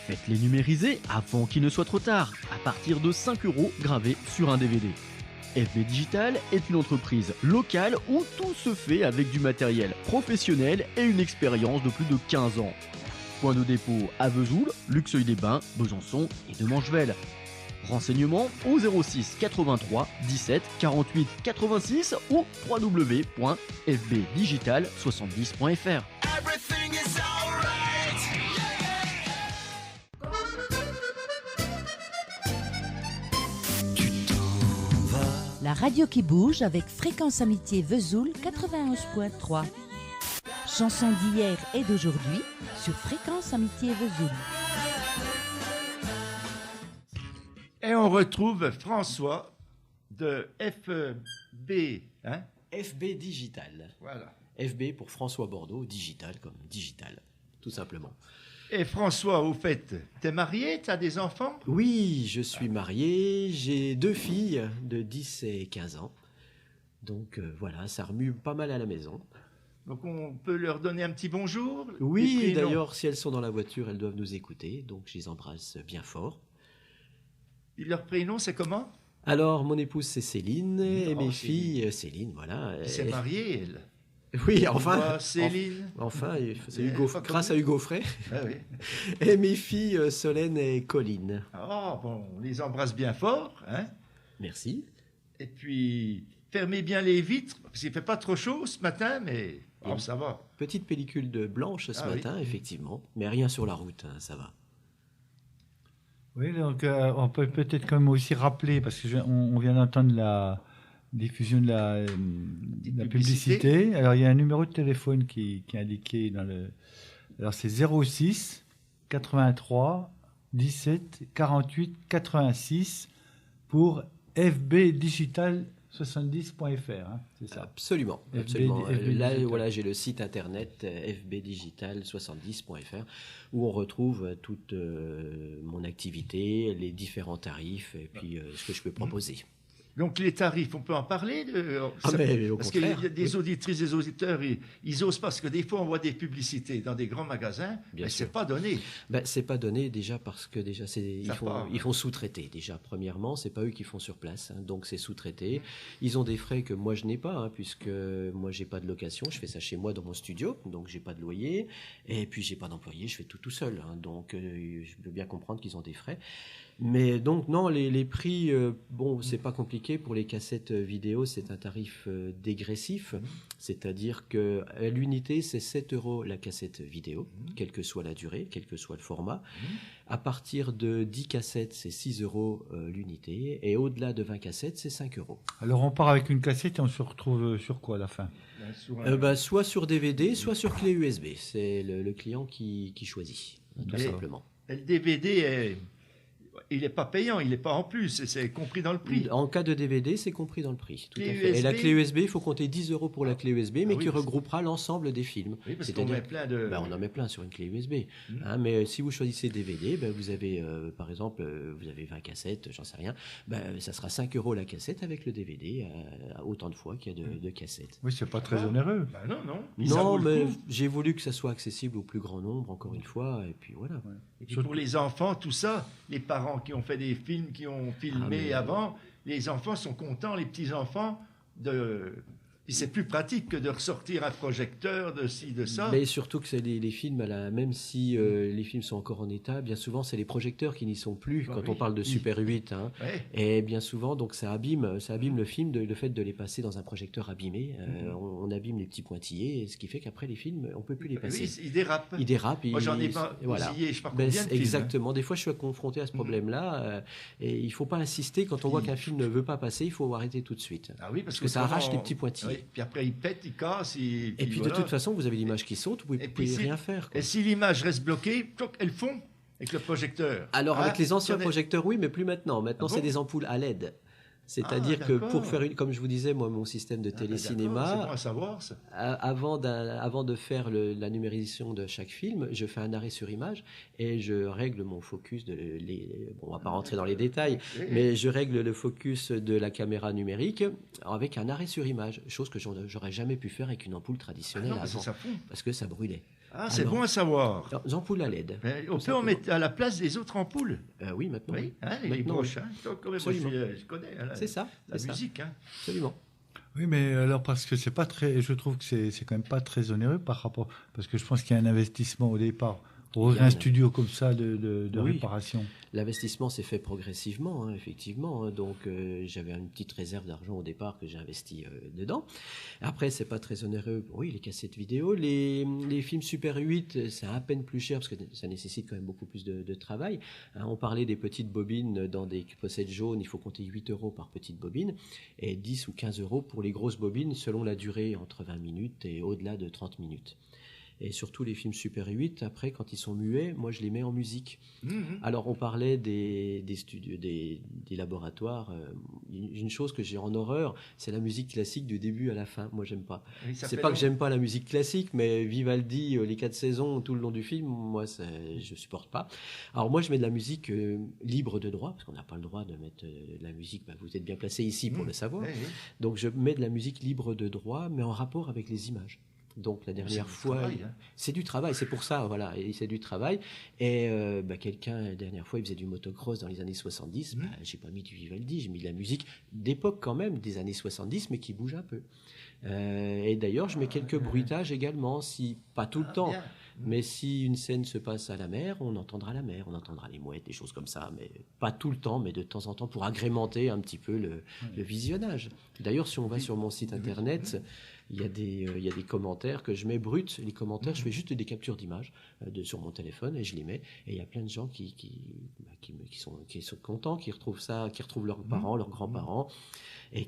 Faites-les numériser avant qu'il ne soit trop tard, à partir de 5 € gravés sur un DVD. FB Digital est une entreprise locale où tout se fait avec du matériel professionnel et une expérience de plus de 15 ans. Point de dépôt à Vesoul, Luxeuil-les-Bains, Besançon et de Manchevelle. Renseignements au 06 83 17 48 86 ou www.fbdigital70.fr. La radio qui bouge avec Fréquence Amitié Vesoul 91.3. Chansons d'hier et d'aujourd'hui sur Fréquence Amitié Vesoul. Et on retrouve François de FB. Hein? FB Digital. Voilà. FB pour François Bordeaux, digital comme digital, tout simplement. Et François, au fait, t'es marié, t'as des enfants? Oui, je suis marié, j'ai 2 filles de 10 et 15 ans. Donc voilà, ça remue pas mal à la maison. Donc on peut leur donner un petit bonjour? Oui, Les prénoms. d'ailleurs, si elles sont dans la voiture, elles doivent nous écouter, donc je les embrasse bien fort. Et leur prénom, c'est comment? Alors, mon épouse, c'est Céline, et Oh, mes Céline. filles, Céline, voilà. Elle s'est mariée, elle. Oui, enfin. Oh, Céline. Enfin, c'est Elle Hugo, est pas grâce à connue. Hugo Frey. Ah oui. Et mes filles, Solène et Colline. Oh, bon, on les embrasse bien fort. Hein? Merci. Et puis, fermez bien les vitres, parce qu'il ne fait pas trop chaud ce matin, mais Et- ça va. Petite pellicule de blanche ce Ah oui. matin, effectivement. Mais rien sur la route, hein, ça va. Oui, donc on peut peut-être quand même aussi rappeler, parce qu'on vient d'entendre la diffusion de la publicité. Alors il y a un numéro de téléphone qui est indiqué dans le... Alors c'est 06 83 17 48 86 pour FB Digital 70.fr. Hein, c'est ça. Absolument, FB absolument. Là, Digital. voilà, j'ai le site internet fbdigital70.fr où on retrouve toute mon activité, les différents tarifs et puis ce que je peux proposer. Donc les tarifs, on peut en parler Ah, mais au parce qu'il y contraire, a des oui. auditrices, des auditeurs, ils osent pas, parce que des fois on voit des publicités dans des grands magasins, Bien mais sûr. c'est pas donné. Ben, c'est pas donné déjà parce que déjà ils Ça part, ils font sous-traiter déjà premièrement, c'est pas eux qui font sur place, hein, donc c'est sous-traité. Ils ont des frais que moi je n'ai pas, hein, puisque moi j'ai pas de location, je fais ça chez moi dans mon studio, donc j'ai pas de loyer et puis j'ai pas d'employé, je fais tout seul, hein, donc je peux bien comprendre qu'ils ont des frais. Mais donc non, les prix, bon, c'est pas compliqué pour les cassettes vidéo, c'est un tarif dégressif, c'est-à-dire que à l'unité c'est 7 € la cassette vidéo, quelle que soit la durée, quel que soit le format. À partir de 10 cassettes, c'est 6 € l'unité, et au-delà de 20 cassettes, c'est 5 €. Alors on part avec une cassette et on se retrouve sur quoi à la fin? Soit sur DVD, soit sur clé USB. C'est le client qui choisit, tout D'accord. simplement. Et le DVD, il n'est pas payant, il n'est pas en plus, c'est compris dans le prix. En cas de DVD, c'est compris dans le prix. Tout à Clé fait. Et la USB? clé USB, il faut compter 10 € pour la clé USB, mais oui, qui parce- regroupera l'ensemble des films. Oui, parce qu'on C'est-à-dire met plein de... on en met plein sur une clé USB. Hein, mais si vous choisissez DVD, vous avez, par exemple, vous avez 20 cassettes, j'en sais rien, ça sera 5 € la cassette avec le DVD, à autant de fois qu'il y a de cassettes. Oui, c'est pas très onéreux. Ben non, non. Ça Non, vaut le mais coup. j'ai voulu que ça soit accessible au plus grand nombre, encore une fois, et puis voilà. Et puis pour les enfants, tout ça, les parents qui ont fait des films, qui ont filmé mais- avant, les enfants sont contents, les petits-enfants, de... Et c'est plus pratique que de ressortir un projecteur, de ci, de ça. Mais surtout que c'est les films, même si les films sont encore en état, bien souvent c'est les projecteurs qui n'y sont plus Bah quand oui. on parle de Super 8. Hein. Ouais. Et bien souvent, donc ça abîme le film, le fait de les passer dans un projecteur abîmé. On abîme les petits pointillés, ce qui fait qu'après les films, on peut plus les passer. Oui, ils dérapent. Ils dérapent. Moi, j'en ai pas voilà. bousillé, je sais pas Ben, combien de films, exactement. Des fois, je suis confronté à ce problème-là. Et il faut pas insister. Quand on voit qu'un film ne veut pas passer, il faut arrêter tout de suite. Ah oui, Parce que ça arrache les petits pointillés. Oui, puis après, ils pètent, ils cassent. Et puis de voilà. toute façon, vous avez l'image qui saute, vous ne Et pouvez puis, rien faire. quoi. Et si l'image reste bloquée, toc, elles fond avec le projecteur. Alors Ah, avec les anciens on est- projecteurs, oui, mais plus maintenant. Maintenant, Ah c'est bon des ampoules à LED. C'est-à-dire Ah, que d'accord. pour faire comme je vous disais, moi, mon système de Ah, ben, télécinéma, d'accord, c'est bon à savoir, ça. avant de faire la numérisation de chaque film, je fais un arrêt sur image et je règle mon focus. Bon, on va pas rentrer dans les détails, Oui. mais je règle le focus de la caméra numérique avec un arrêt sur image, chose que j'aurais jamais pu faire avec une ampoule Ah traditionnelle non, parce que avant, ça fond. parce que ça brûlait. Ah, c'est Alors, bon à savoir. Alors, les ampoules à LED. Mais on Tout peut en simplement. mettre à la place des autres ampoules. Oui, maintenant. Oui, hein, les Maintenant, broches. Hein. Donc, quand même, moi, Absolument. je connais hein, C'est ça. la c'est ça, musique. Hein. absolument. Oui, mais alors parce que c'est pas très, je trouve que c'est quand même pas très onéreux par rapport, parce que je pense qu'il y a un investissement au départ pour ouvrir Il y a un un- studio comme ça de Oui. réparation. L'investissement s'est fait progressivement, hein, effectivement. Hein. Donc, j'avais une petite réserve d'argent au départ que j'ai investi dedans. Après, c'est pas très onéreux. Oui, les cassettes vidéo, les films Super 8, c'est à peine plus cher parce que ça nécessite quand même beaucoup plus de travail. Hein, on parlait des petites bobines dans des pochettes jaunes. Il faut compter 8 € par petite bobine et 10 ou 15 € pour les grosses bobines selon la durée entre 20 minutes et au-delà de 30 minutes. Et surtout les films Super 8, après, quand ils sont muets, moi je les mets en musique. Mhm. Alors, on parlait des studios, des laboratoires. Une chose que j'ai en horreur, c'est la musique classique du début à la fin. Moi, j'aime pas. Oui, ça C'est fait pas que long. j'aime pas la musique classique, mais Vivaldi, les 4 saisons tout le long du film, moi, je supporte pas. Alors, moi, je mets de la musique libre de droit, parce qu'on n'a pas le droit de mettre de la musique. Bah, vous êtes bien placé ici pour Mhm. le savoir. Oui, oui. Donc, je mets de la musique libre de droit, mais en rapport avec les images. Donc, la dernière C'est du fois, travail, hein. c'est du travail, c'est pour ça, voilà, et c'est du travail. Et quelqu'un, la dernière fois, il faisait du motocross dans les années 70, Mhm. j'ai pas mis du Vivaldi, j'ai mis de la musique d'époque quand même, des années 70, mais qui bouge un peu. Et d'ailleurs, je mets quelques bruitages également, si pas tout le Ah, temps, bien. mais si une scène se passe à la mer, on entendra la mer, on entendra les mouettes, des choses comme ça, mais pas tout le temps, mais de temps en temps pour agrémenter un petit peu le visionnage. D'ailleurs, si on va sur mon site internet, il y a des commentaires que je mets bruts. Les commentaires, je fais juste des captures d'images sur mon téléphone et je les mets. Et il y a plein de gens qui sont contents, qui retrouvent ça, qui retrouvent leurs parents, leurs grands-parents. Et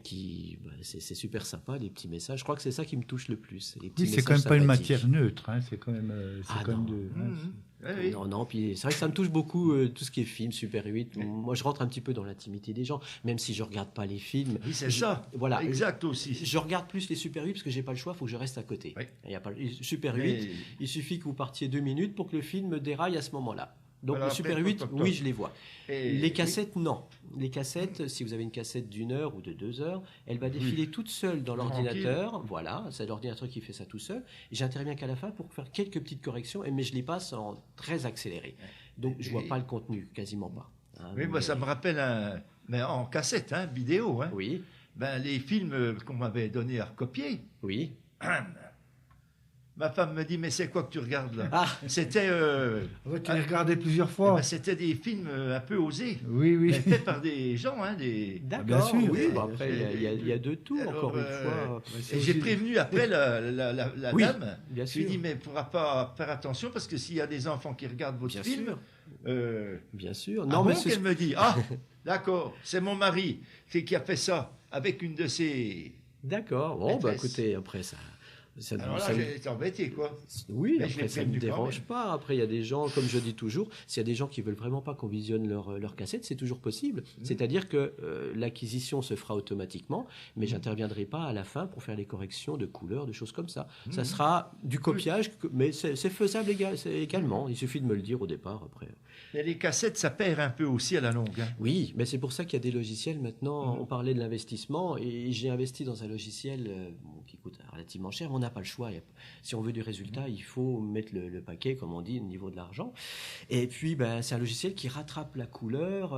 c'est super sympa, les petits messages. Je crois que c'est ça qui me touche le plus. Les petits Oui, c'est quand même messages pas une sympathiques. matière neutre, hein, c'est quand même, c'est Ah quand même non. Mhm. Oui, oui. Non, puis c'est vrai que ça me touche beaucoup, tout ce qui est film, Super 8. Moi, je rentre un petit peu dans l'intimité des gens, même si je regarde pas les films. Oui, c'est Je- ça. Voilà. Exact aussi. Je regarde plus les Super 8 parce que j'ai pas le choix, il faut que je reste à côté. Oui. Il y a pas, Super Mais- 8, il suffit que vous partiez 2 minutes pour que le film déraille à ce moment-là. Donc Alors le après, Super 8, toc, toc, oui, toc. je les vois. Et- Les cassettes, non. Les cassettes, si vous avez une cassette d'1 heure ou de 2 heures, elle va défiler toute seule dans Tranquille. l'ordinateur. Voilà, c'est l'ordinateur qui fait ça tout seul. Et j'interviens qu'à la fin pour faire quelques petites corrections, mais je les passe en très accéléré. Donc je vois Et- pas le contenu, quasiment pas. Hein, Oui, moi, ça me rappelle mais en cassette, hein, vidéo. Hein. Oui, Ben, les films qu'on m'avait donnés à recopier. oui. Ma femme me dit, mais c'est quoi que tu regardes là? Ah, C'était Ouais, tu l'as regardé plusieurs eh fois. ben, c'était des films un peu osés. Oui, oui. Mais faits par des gens, hein, des... d'accord. bien sûr. Oui, Et- bah après, il y a de tout, Alors, encore une fois. Et j'ai prévenu après la Oui, dame. bien Je lui ai sûr. dit, mais il ne faudra pas faire attention parce que s'il y a des enfants qui regardent votre Bien film. sûr. Bien sûr. Non, mais qu'elle me dit, ah, d'accord, c'est mon mari qui a fait ça avec une de ses. D'accord. Bon, bah Maîtresse. écoutez, après ça Alors là, ça- j'ai été embêté, quoi. oui, Mais je après l'ai ça ne me prévenu quand dérange même. pas. Après, il y a des gens, comme je dis toujours, s'il y a des gens qui veulent vraiment pas qu'on visionne leur cassette, c'est toujours possible. Mmh. C'est-à-dire que l'acquisition se fera automatiquement, mais j'interviendrai pas à la fin pour faire les corrections de couleurs, de choses comme ça. Mmh. Ça sera du copiage, mais c'est faisable également. Il suffit de me le dire au départ. Après. Mais les cassettes, ça perd un peu aussi à la longue. Hein. Oui, mais c'est pour ça qu'il y a des logiciels maintenant. Mhm. On parlait de l'investissement et j'ai investi dans un logiciel qui coûte relativement cher. Mais on n'a pas le choix. Si on veut du résultat, il faut mettre le paquet, comme on dit, au niveau de l'argent. Et puis, c'est un logiciel qui rattrape la couleur.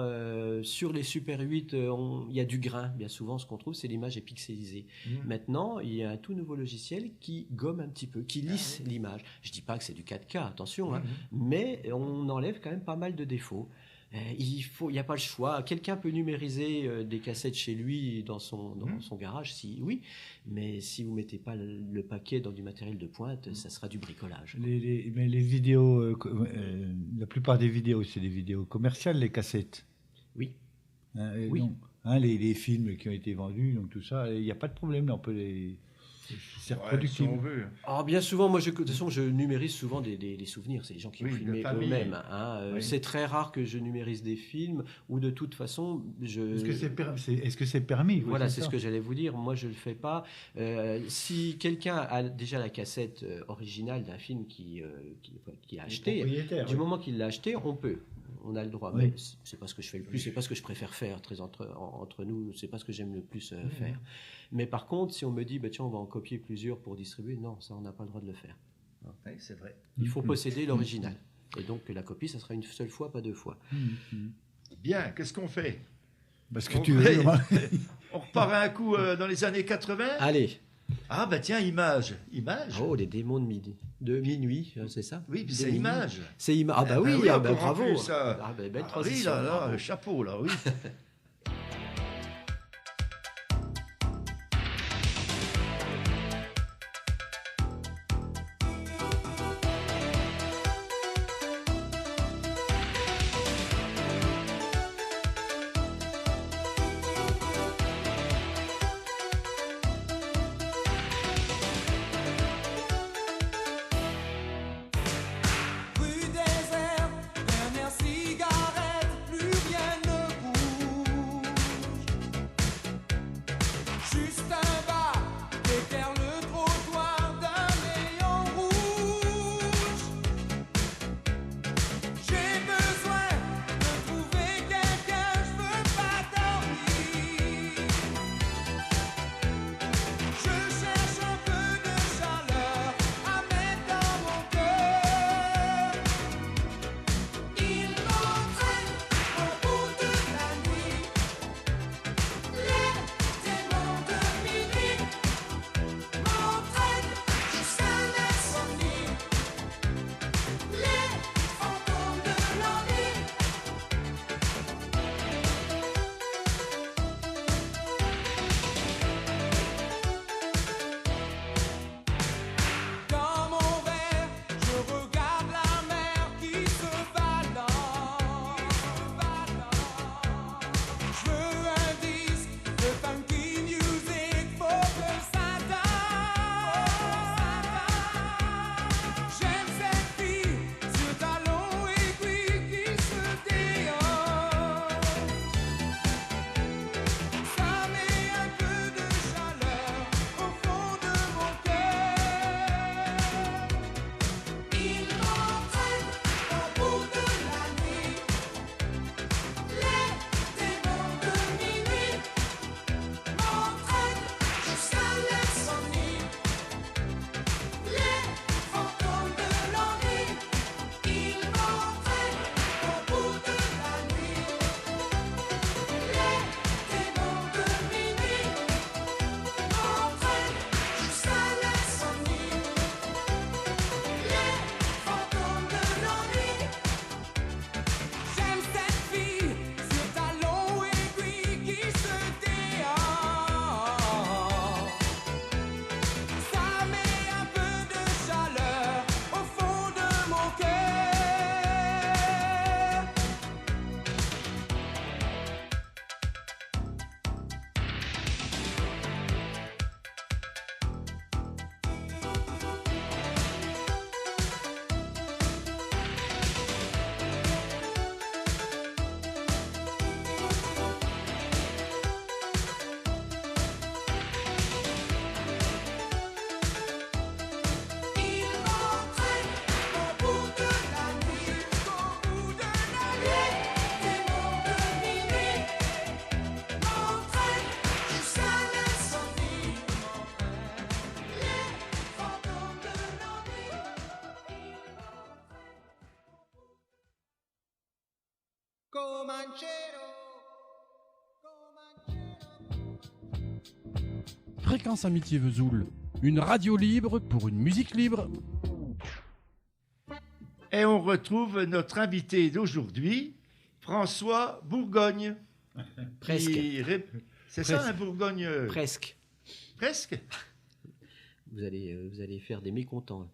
Sur les Super 8, il y a du grain. Bien souvent, ce qu'on trouve, c'est l'image est pixelisée. Mhm. Maintenant, il y a un tout nouveau logiciel qui gomme un petit peu, qui lisse l'image. Je dis pas que c'est du 4K, attention, hein, mais on enlève quand même pas mal de défauts. Il n'y a pas le choix. Quelqu'un peut numériser des cassettes chez lui dans son garage, oui, mais si vous mettez pas le paquet dans du matériel de pointe, ça sera du bricolage. Mais les vidéos, la plupart des vidéos, c'est des vidéos commerciales, les cassettes. Oui. Hein, et Oui. donc, hein, les films qui ont été vendus, donc tout ça, il n'y a pas de problème, là, on peut les... C'est Ouais, si reproductible. on veut. Alors bien souvent, moi, de toute façon, je numérise souvent des souvenirs. C'est des gens qui Oui, ont de filmé famille. eux-mêmes. Hein. Oui. C'est très rare que je numérise des films ou de toute façon, Est-ce que c'est permis? Oui, Voilà, c'est ça. ce que j'allais vous dire. Moi, je le fais pas. Si quelqu'un a déjà la cassette originale d'un film qu'il a acheté, Propriétaire, du oui. moment qu'il l'a acheté, on a le droit. Oui. Mais c'est pas ce que je fais le plus, c'est pas ce que je préfère faire. Très entre nous, c'est pas ce que j'aime le plus faire. Mais par contre, si on me dit, bah, tiens, on va en copier plusieurs pour distribuer, non, ça, on n'a pas le droit de le faire. Oui, c'est vrai. Il faut posséder l'original. Et donc, la copie, ça sera une seule fois, pas deux fois. Bien, qu'est-ce qu'on fait? Parce que On tu fait- veux. On repart à un coup dans les années 80? Allez. Ah, bah tiens, Image. Image? Oh, les démons de minuit, c'est ça? Oui, puis De c'est minuit. Image. C'est Image. Ah bah Ah oui, bah oui, ah bah encore en bravo. plus, ça. Ah bah, belle Ah oui, transition. là, bravo. le chapeau, là, oui. Rue désert, dernière cigarette, plus rien ne bouge. Juste un bar, éclaire le trottoir d'un néon rouge. J'ai besoin de trouver quelqu'un, je veux pas dormir. Je cherche un peu de chaleur à mettre dans mon cœur. Il m'entraîne au bout de la nuit. Les démons de minuit m'entraînent jusqu'à l'insomnie. Les fantômes de l'ennui. Dans mon verre, je regarde la mer qui se balance. Je veux un disque de funky music, faut que ça danse. J'aime cette fille sur talons aiguilles qui se déhanche. Ça met un peu de chaleur au fond de mon cœur. Il m'entraîne au bout de la nuit. Les démons de minuit m'entraînent jusqu'à l'insomnie. Les fantômes de l'ennui. Ils m'entraînent au bout de la nuit. Les démons de minuit m'entraînent jusqu'à l'insomnie. Les fantômes de l'ennui. J'aime cette fille sur talons aiguilles qui se déhanche. Ça met un peu de chaleur au fond de mon cœur. Il m'entraîne au bout de la nuit, au bout de la nuit. Les démons de minuit m'entraînent jusqu'à l'insomnie. Les fantômes de l'ennui. Comanchero, Fréquence Amitié Vesoul, une radio libre pour une musique libre. Et on retrouve notre invité d'aujourd'hui, François Bourgogne. Presque. C'est ça, un Bourgogne? Presque. Presque? Vous allez faire des mécontents.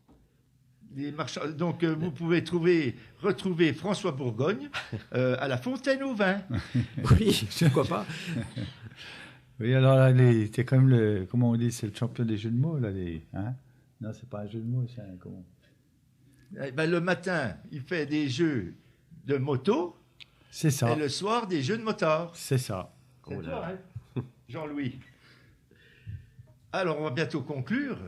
Des marchands. Donc, vous pouvez retrouver François Bourgogne à la Fontaine au Vin. Oui, pourquoi pas. Oui, alors là, c'est quand même comment on dit, c'est le champion des jeux de mots, là, hein? Non, c'est pas un jeu de mots, c'est un, comment? Eh ben, le matin, il fait des jeux de moto C'est ça, et le soir, des jeux de motard. c'est ça. C'est Oh là toi, là. hein, Jean-Louis. Alors, on va bientôt conclure.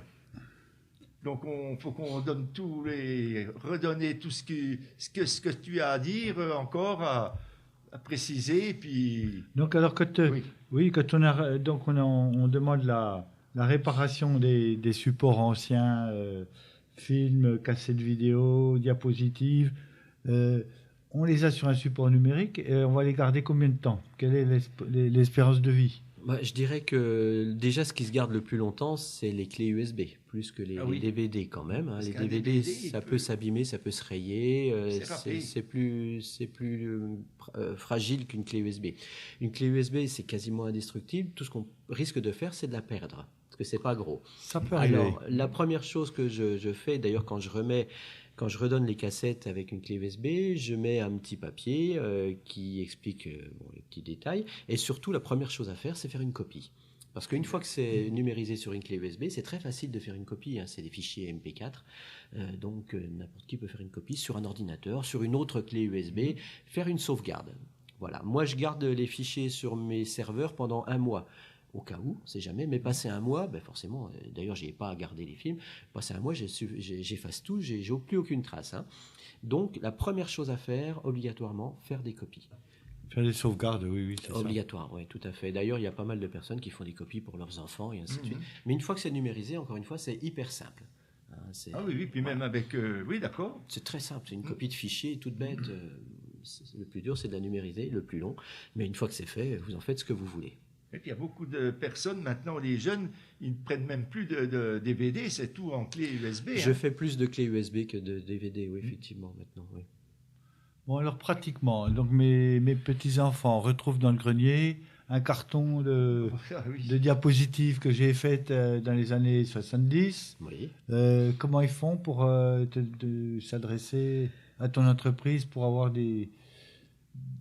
Donc, faut qu'on redonner tout ce que tu as à dire encore, à préciser, puis... Donc, alors, quand, Oui. oui, quand on demande la réparation des supports anciens, films, cassettes vidéo, diapositives, on les a sur un support numérique et on va les garder combien de temps? Quelle est l'espérance de vie? Bah, je dirais que déjà, ce qui se garde le plus longtemps, c'est les clés USB, plus que les DVD quand même, hein. Parce Les qu'un DVD, DVD, ça il peut peut s'abîmer, ça peut se rayer. C'est râpé. C'est plus fragile qu'une clé USB. Une clé USB, c'est quasiment indestructible. Tout ce qu'on risque de faire, c'est de la perdre, parce que c'est pas gros. Ça peut arriver. Alors, la première chose que je fais, d'ailleurs, quand je redonne les cassettes avec une clé USB, je mets un petit papier qui explique les petits détails. Et surtout, la première chose à faire, c'est faire une copie. Parce qu'une fois que c'est numérisé sur une clé USB, c'est très facile de faire une copie, hein. C'est des fichiers MP4. Donc, n'importe qui peut faire une copie sur un ordinateur, sur une autre clé USB, faire une sauvegarde. Voilà. Moi, je garde les fichiers sur mes serveurs pendant 1 mois. Au cas où, c'est jamais, mais passer 1 mois, ben forcément, d'ailleurs, je n'ai pas à garder les films, passer 1 mois, j'efface tout, j'ai plus aucune trace, hein. Donc, la première chose à faire, obligatoirement, faire des copies. Faire des sauvegardes, oui, c'est ça. Obligatoire, oui, tout à fait. D'ailleurs, il y a pas mal de personnes qui font des copies pour leurs enfants et ainsi de suite. Mais une fois que c'est numérisé, encore une fois, c'est hyper simple. Hein, Ah oui, puis même avec... oui, d'accord. c'est très simple, c'est une copie de fichier toute bête. Le plus dur, c'est de la numériser, le plus long. Mais une fois que c'est fait, vous en faites ce que vous voulez. Et puis, il y a beaucoup de personnes, maintenant, les jeunes, ils ne prennent même plus de DVD, c'est tout en clé USB. Je hein. fais plus de clés USB que de DVD, oui, effectivement, maintenant, oui. Bon, alors pratiquement, donc mes petits-enfants retrouvent dans le grenier un carton Ah oui. de diapositives que j'ai faites dans les années 70. Oui. Comment ils font pour s'adresser à ton entreprise pour avoir des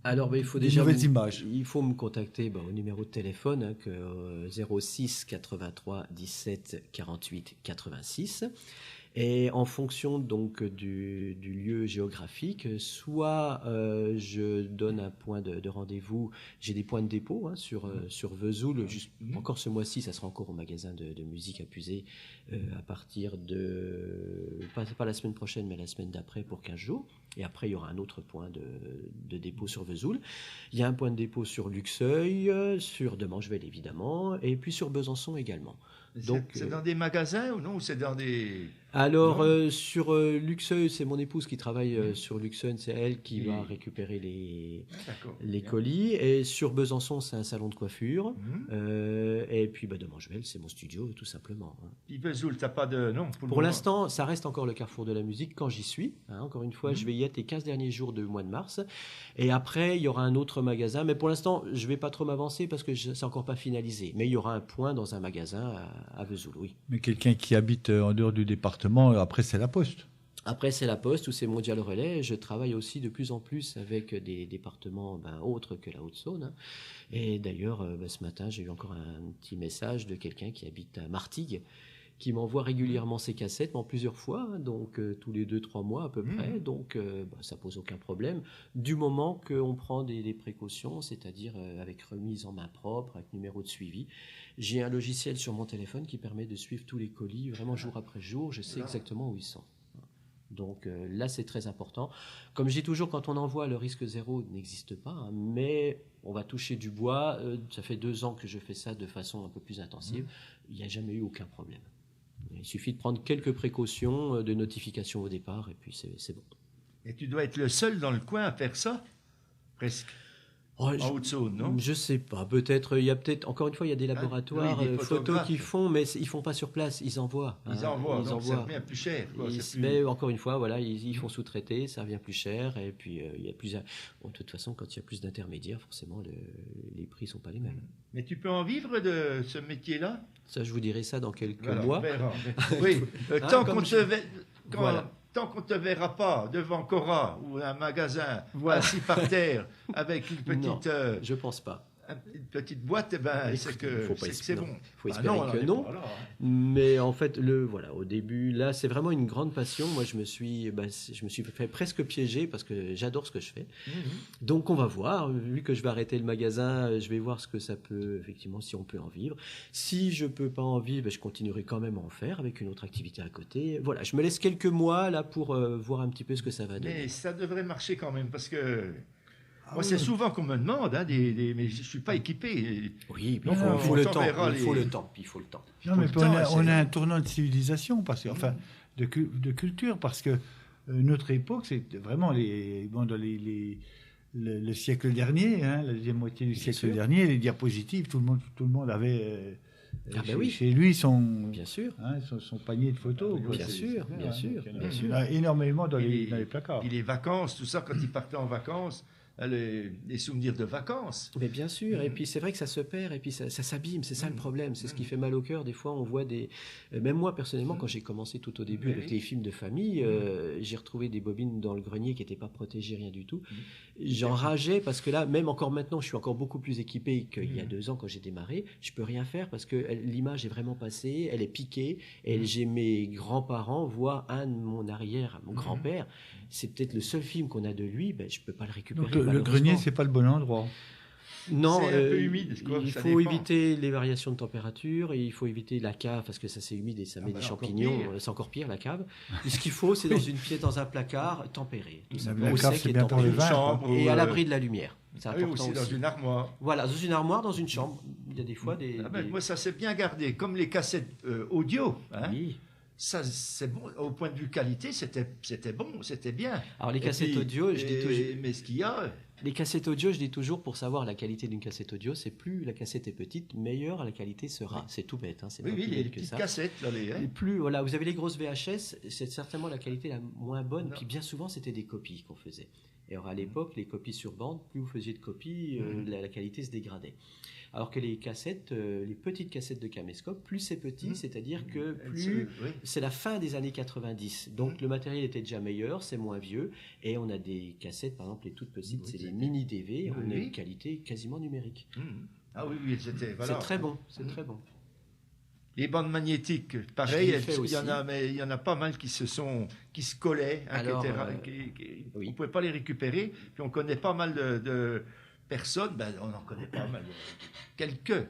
Alors, il faut Des déjà nouvelles images. Il faut me contacter au numéro de téléphone, hein, 06 83 17 48 86. Et en fonction donc du lieu géographique, soit je donne un point de rendez-vous. J'ai des points de dépôt, hein, sur Vesoul. Encore ce mois-ci, ça sera encore au magasin de musique à Pusey à partir de pas la semaine prochaine, mais la semaine d'après pour 15 jours. Et après, il y aura un autre point de dépôt sur Vesoul. Il y a un point de dépôt sur Luxeuil, sur Demangevelle évidemment, et puis sur Besançon également. Donc, C'est dans des magasins ou non? C'est dans des... Alors, sur Luxeuil, c'est mon épouse qui travaille sur Luxeuil, c'est elle qui va récupérer D'accord. les colis. Et sur Besançon, c'est un salon de coiffure. Mhm. Et puis, Demangevelle, c'est mon studio, tout simplement, hein. Puis Vesoul, t'as pas de... Non, Pour le moment. l'instant, ça reste encore le carrefour de la musique quand j'y suis, hein. Encore une fois, je vais y être les 15 derniers jours du mois de mars. Et après, il y aura un autre magasin. Mais pour l'instant, je ne vais pas trop m'avancer parce que c'est encore pas finalisé. Mais il y aura un point dans un magasin à Vesoul, oui. Mais quelqu'un qui habite en dehors du département, après c'est la poste. Après, c'est la Poste ou c'est Mondial Relais. Je travaille aussi de plus en plus avec des départements autres que la Haute-Saône, hein. Et d'ailleurs, ce matin, j'ai eu encore un petit message de quelqu'un qui habite à Martigues, qui m'envoie régulièrement ses cassettes, mais en plusieurs fois, hein, donc tous les 2-3 mois à peu près. Donc, ça pose aucun problème, du moment qu'on prend des précautions, c'est-à-dire avec remise en main propre, avec numéro de suivi. J'ai un logiciel sur mon téléphone qui permet de suivre tous les colis, vraiment jour après jour. Je sais exactement où ils sont. Donc là, c'est très important. Comme je dis toujours, quand on envoie, le risque zéro n'existe pas, hein, mais on va toucher du bois. Ça fait 2 ans que je fais ça de façon un peu plus intensive. Il n'y a jamais eu aucun problème. Il suffit de prendre quelques précautions de notification au départ, et puis c'est bon. Et tu dois être le seul dans le coin à faire ça? Presque. Oh, En Haute-Saône, non? Je sais pas, peut-être, il y a peut-être, encore une fois, il y a des laboratoires oui, des photos photographes. qui font, mais ils font pas sur place, ils envoient. Ils hein, envoient, ils donc ça envoient. revient plus cher. Quoi. C'est plus- Mais encore une fois, voilà, ils font sous-traiter, ça revient plus cher, et puis il y a plus. Bon, de toute façon, quand il y a plus d'intermédiaires, forcément, les prix sont pas les mêmes. Mais tu peux en vivre de ce métier-là? Ça, je vous dirai ça dans quelques Voilà, mois. on verra. Oui, Hein, tant comme qu'on je- te ve- quand- Voilà. tant qu'on te verra pas devant Cora ou un magasin Voilà. assis par terre avec une petite... Non, je pense pas. une petite boîte, eh ben, c'est que faut pas c'est non, bon. faut Ah espérer non, on que en est non. pas là, hein. Mais en fait, voilà, au début, là, c'est vraiment une grande passion. Moi, je me suis fait presque piéger parce que j'adore ce que je fais. Donc, on va voir. Vu que je vais arrêter le magasin, je vais voir ce que ça peut, effectivement, si on peut en vivre. Si je peux pas en vivre, je continuerai quand même à en faire avec une autre activité à côté. Voilà, je me laisse quelques mois là pour voir un petit peu ce que ça va donner. Mais ça devrait marcher quand même, parce que moi, oui. c'est souvent qu'on me demande, hein, mais je ne suis pas équipé. Oui, Donc, il on faut le temps. t'enverra Il faut les- le temps. Il faut le temps. Non, Tout mais le puis temps, on c'est- a un tournant de civilisation, parce que, enfin, de culture, parce que notre époque, c'est vraiment dans le siècle dernier, hein, la deuxième moitié du siècle sûr. dernier, les diapositives, tout le monde avait ben oui. chez lui son Bien sûr. son panier de photos. quoi. Bien C'est- sûr, c'est bien hein, sûr, donc il y en a- bien il y sûr. en a énormément dans Et- les placards. Puis les vacances, tout ça, quand ils partaient en vacances, les souvenirs de vacances. Mais bien sûr, et puis c'est vrai que ça se perd, et puis ça s'abîme, c'est ça le problème, c'est ce qui fait mal au cœur. Des fois, on voit même moi personnellement, quand j'ai commencé tout au début Oui. avec les films de famille, j'ai retrouvé des bobines dans le grenier qui n'étaient pas protégées, rien du tout. J'en rageais parce que là, même encore maintenant, je suis encore beaucoup plus équipé qu'il y a 2 ans quand j'ai démarré. Je peux rien faire parce que l'image est vraiment passée, elle est piquée, et j'ai mes grands-parents, voire un de mon grand-père. C'est peut-être le seul film qu'on a de lui, je peux pas le récupérer. Donc le malheureusement. grenier, c'est pas le bon endroit. Non, C'est un peu humide, quoi, il ça faut dépend. éviter les variations de température, et il faut éviter la cave parce que ça c'est humide et ça met bah, des encore champignons, pire. c'est encore pire la cave. Et ce qu'il faut, c'est dans une pièce, dans un placard tempéré, tout simplement, La au cave, sec c'est et bien pour les tempéré. vins. Chambre, Et à ou, l'abri de la lumière. C'est oui, important aussi dans une armoire. Voilà, dans une armoire, dans une chambre. Il y a des fois des. Ah ben, des- moi, ça s'est bien gardé, comme les cassettes audio. Hein. Oui. Ça, c'est bon. Au point de vue qualité, c'était bon, c'était bien. Alors les Et cassettes puis, audio, je dis toujours. Mais ce qu'il y a, Les cassettes audio, je dis toujours, pour savoir la qualité d'une cassette audio, c'est plus la cassette est petite, meilleure la qualité sera. C'est tout bête, hein, c'est oui, pas oui, plus les bête que petites ça. cassettes, là, les, hein. Et plus, voilà, vous avez les grosses VHS, c'est certainement la qualité la moins bonne, Non. puis bien souvent c'était des copies qu'on faisait. Et alors à l'époque, les copies sur bande, plus vous faisiez de copies, la qualité se dégradait. Alors que les cassettes, les petites cassettes de caméscope, plus c'est petit, c'est-à-dire que plus Oui. c'est la fin des années 90. Donc le matériel était déjà meilleur, c'est moins vieux, et on a des cassettes, par exemple les toutes petites, Oui, c'est des c'était- mini DV, on a Oui. une qualité quasiment numérique. Ah oui, oui, c'était. Voilà. C'est très bon, c'est très bon. Les bandes magnétiques, pareil, Je l'ai fait il y aussi. en a, mais il y en a pas mal qui se collaient, hein, Alors, qui étaient oui. on ne pouvait pas les récupérer. Puis on connaît pas mal de personnes, on en connaît pas mal, quelques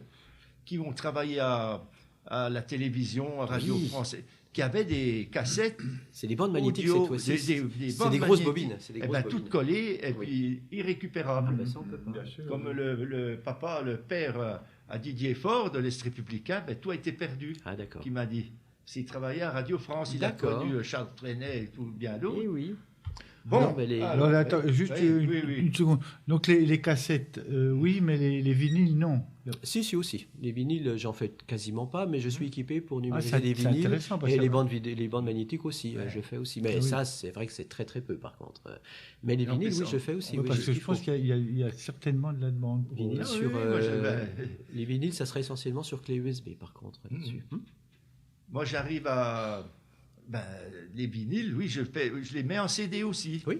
qui ont travaillé à la télévision, à Radio Oui. France, qui avaient des cassettes C'est des bandes magnétiques audio, cette fois-ci. des C'est bandes des grosses magnétiques, bobines. C'est des eh grosses ben, bobines. toutes collées et Oui. puis irrécupérables. Ah ben ça, on peut pas. Comme le papa, le père à Didier Faure de l'Est républicain, tout a été perdu, Ah d'accord. qui m'a dit. S'il travaillait à Radio France, il a D'accord. connu Charles Trenet et tout bien d'autres. Eh oui. Bon, Non, mais les- Alors, attends, juste oui, oui. une seconde. Donc les cassettes, oui, mais les vinyles, non. Si aussi. Les vinyles, j'en fais quasiment pas, mais je suis équipé pour numériser ça- les c'est vinyles. intéressant, parce Et que- les bandes magnétiques aussi, je fais aussi. Mais Oui. ça, c'est vrai que c'est très très peu par contre. Mais les En vinyles, plus, oui, je fais aussi. oui, Parce j'ai que ce je qu'il pense faut. qu'il y a certainement de la demande. pour- Vinyle Ah oui, sur, oui, moi, les vinyles, ça serait essentiellement sur clé USB par contre. Là-dessus. moi j'arrive à. Les vinyles, oui, je les mets en CD aussi. Oui.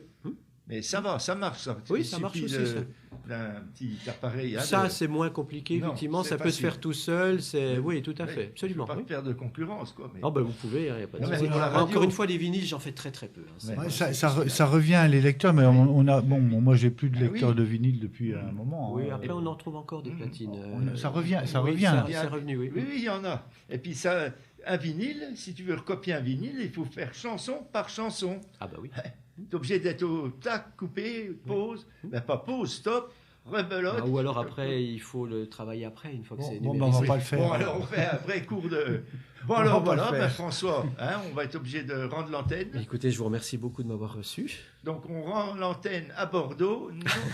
Mais ça va, ça marche. Ça. Oui, Il ça marche suffit aussi, ça. d'un petit appareil. hein, Ça, de- c'est moins compliqué, Non, effectivement. c'est Ça peut se facile. faire tout seul. Oui, tout à Oui, fait. Absolument. Je ne oui. pas faire de concurrence, quoi. Mais... Ah ben vous pouvez, il n'y a pas de Non, mais souci. pour la radio- Encore une fois, les vinyles, j'en fais très très peu. hein. C'est- Ouais, ça revient à les lecteurs, mais on a moi j'ai plus de Ah lecteur oui. de vinyle depuis un moment. Oui, hein. après on en trouve encore des platines. Ça revient, oui, ça revient. C'est revenu, oui. Oui, il y en a. Et puis ça, un vinyle, si tu veux recopier un vinyle, il faut faire chanson par chanson. Ah bah oui. Tu es obligé d'être au tac, coupé, pause. Pas pause, stop, rebelote. Ah, ou alors après, il faut le travailler après, une fois que c'est Bon, on numérisé. va pas le faire. Bon, alors on fait un vrai cours de. Bon, On alors va voilà, le faire. François, on va être obligé de rendre l'antenne. Écoutez, je vous remercie beaucoup de m'avoir reçu. Donc on rend l'antenne à Bordeaux,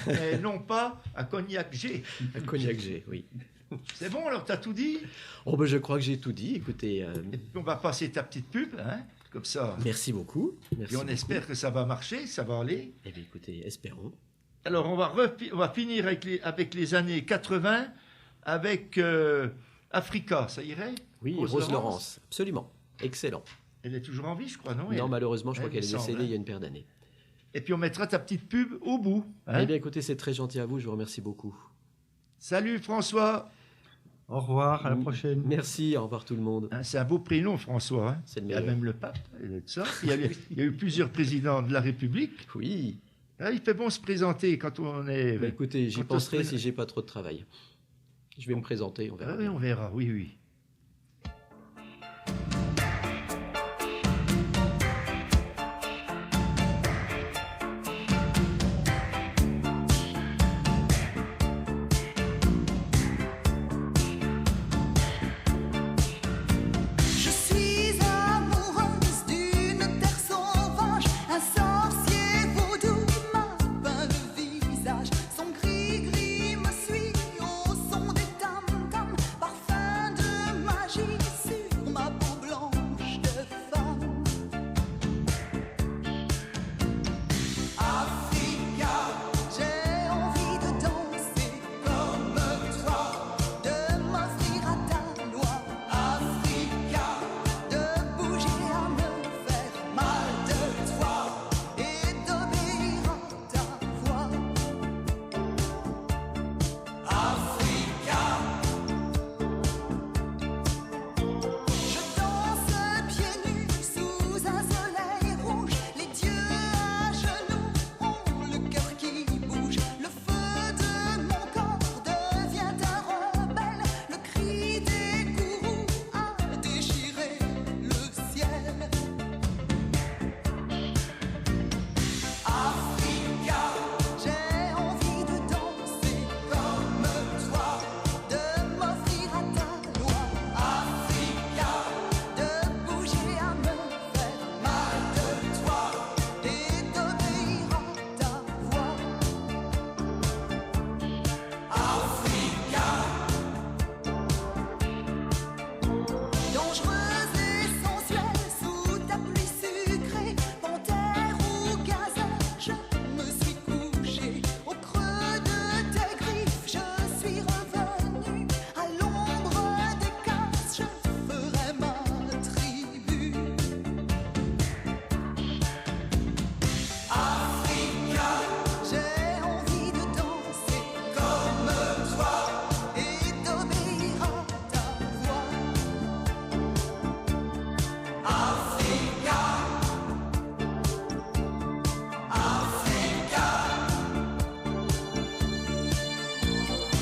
mais non pas à Cognac-G. Un Cognac G, oui. C'est bon, alors tu as tout dit. Oh ben je crois que j'ai tout dit. Écoutez, Et puis on va passer ta petite pub, comme ça. merci beaucoup. Merci Et on beaucoup. espère que ça va marcher, ça va aller. Eh bien écoutez, espérons. Alors on va finir avec les années 80, avec Africa, ça irait? Oui, Rose Laurence, absolument. Excellent. Elle est toujours en vie, je crois, non? Non, malheureusement, je crois elle qu'elle est me semble, décédée hein. il y a une paire d'années. Et puis on mettra ta petite pub au bout. Eh bien écoutez, c'est très gentil à vous, je vous remercie beaucoup. Salut François. Au revoir, à la prochaine. Merci, au revoir tout le monde. Hein, c'est un beau prénom, François. Hein. C'est le Il y a meilleur. même le pape. Il y a de ça. Il y a eu plusieurs présidents de la République. Oui. Ah, il fait bon se présenter quand on est. Bah, écoutez, j'y quand on penserai se- si j'ai pas trop de travail. Je vais me présenter, on verra. Ah oui, on verra. Oui, oui. Je suis amoureuse d'une terre sauvage, un sorcier vaudou m'a peint le visage. Son gris-gris me suit au son des tam-tams, parfum de magie sur ma peau blanche de femme. Africa, j'ai envie de danser comme toi, de m'offrir à ta loi. Africa, de bouger à me faire mal de toi et d'obéir à ta voix. Africa, je danse pieds nus sous un soleil rouge, les dieux à genoux ont le cœur qui bouge. Le feu de mon corps devient un rebelle, le cri des gourous a déchiré le ciel. Africa, j'ai envie de danser comme toi, de m'offrir à ta loi. Africa, de bouger à me faire mal de toi et d'obéir à ta voix. Africa, dangereuse et sensuelle sous ta pluie sucrée, panthère ou gazelle, je me suis couchée au creux de tes griffes. Je suis revenue à l'ombre des cases, je ferai ma tribu. Africa, j'ai envie de danser comme toi et d'obéir à ta voix. Africa, Africa,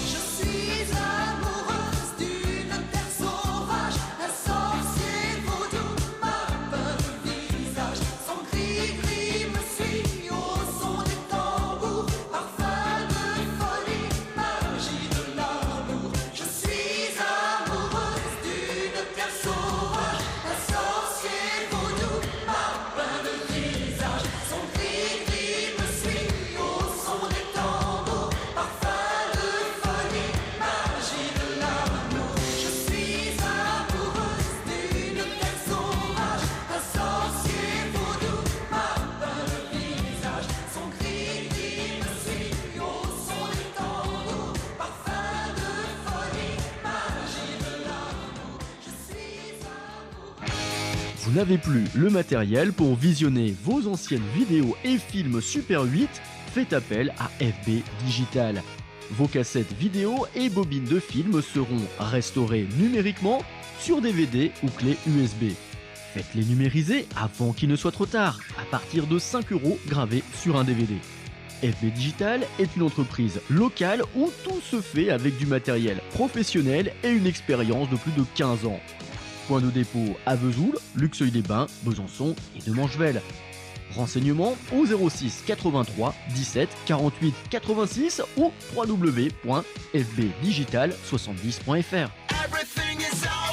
je suis amoureuse d'une terre sauvage, un sorcier vaudou m'a peint le visage. Son gris-gris me suit au son des tambours, parfum de folie, magie de l'amour. Je suis amoureuse d'une terre sauvage, un sorcier vaudou m'a peint le visage. Son gris-gris me suit au son des tambours, parfum de folie, magie de l'amour. Je suis amoureuse d'une terre sauvage, un sorcier vaudou m'a peint le visage. Son gris-gris me suit au son des tambours, parfum de folie, magie de l'amour. Je suis amoureuse. Vous n'avez plus le matériel pour visionner vos anciennes vidéos et films Super 8, faites appel à FB Digital. Vos cassettes vidéo et bobines de films seront restaurées numériquement sur DVD ou clé USB. Faites-les numériser avant qu'il ne soit trop tard, à partir de 5 € gravés sur un DVD. FB Digital est une entreprise locale où tout se fait avec du matériel professionnel et une expérience de plus de 15 ans. Point de dépôt à Vesoul, Luxeuil-les-Bains, Besançon et de Manchevel. Renseignements au 06 83 17 48 86 ou www.fbdigital70.fr. Everything is all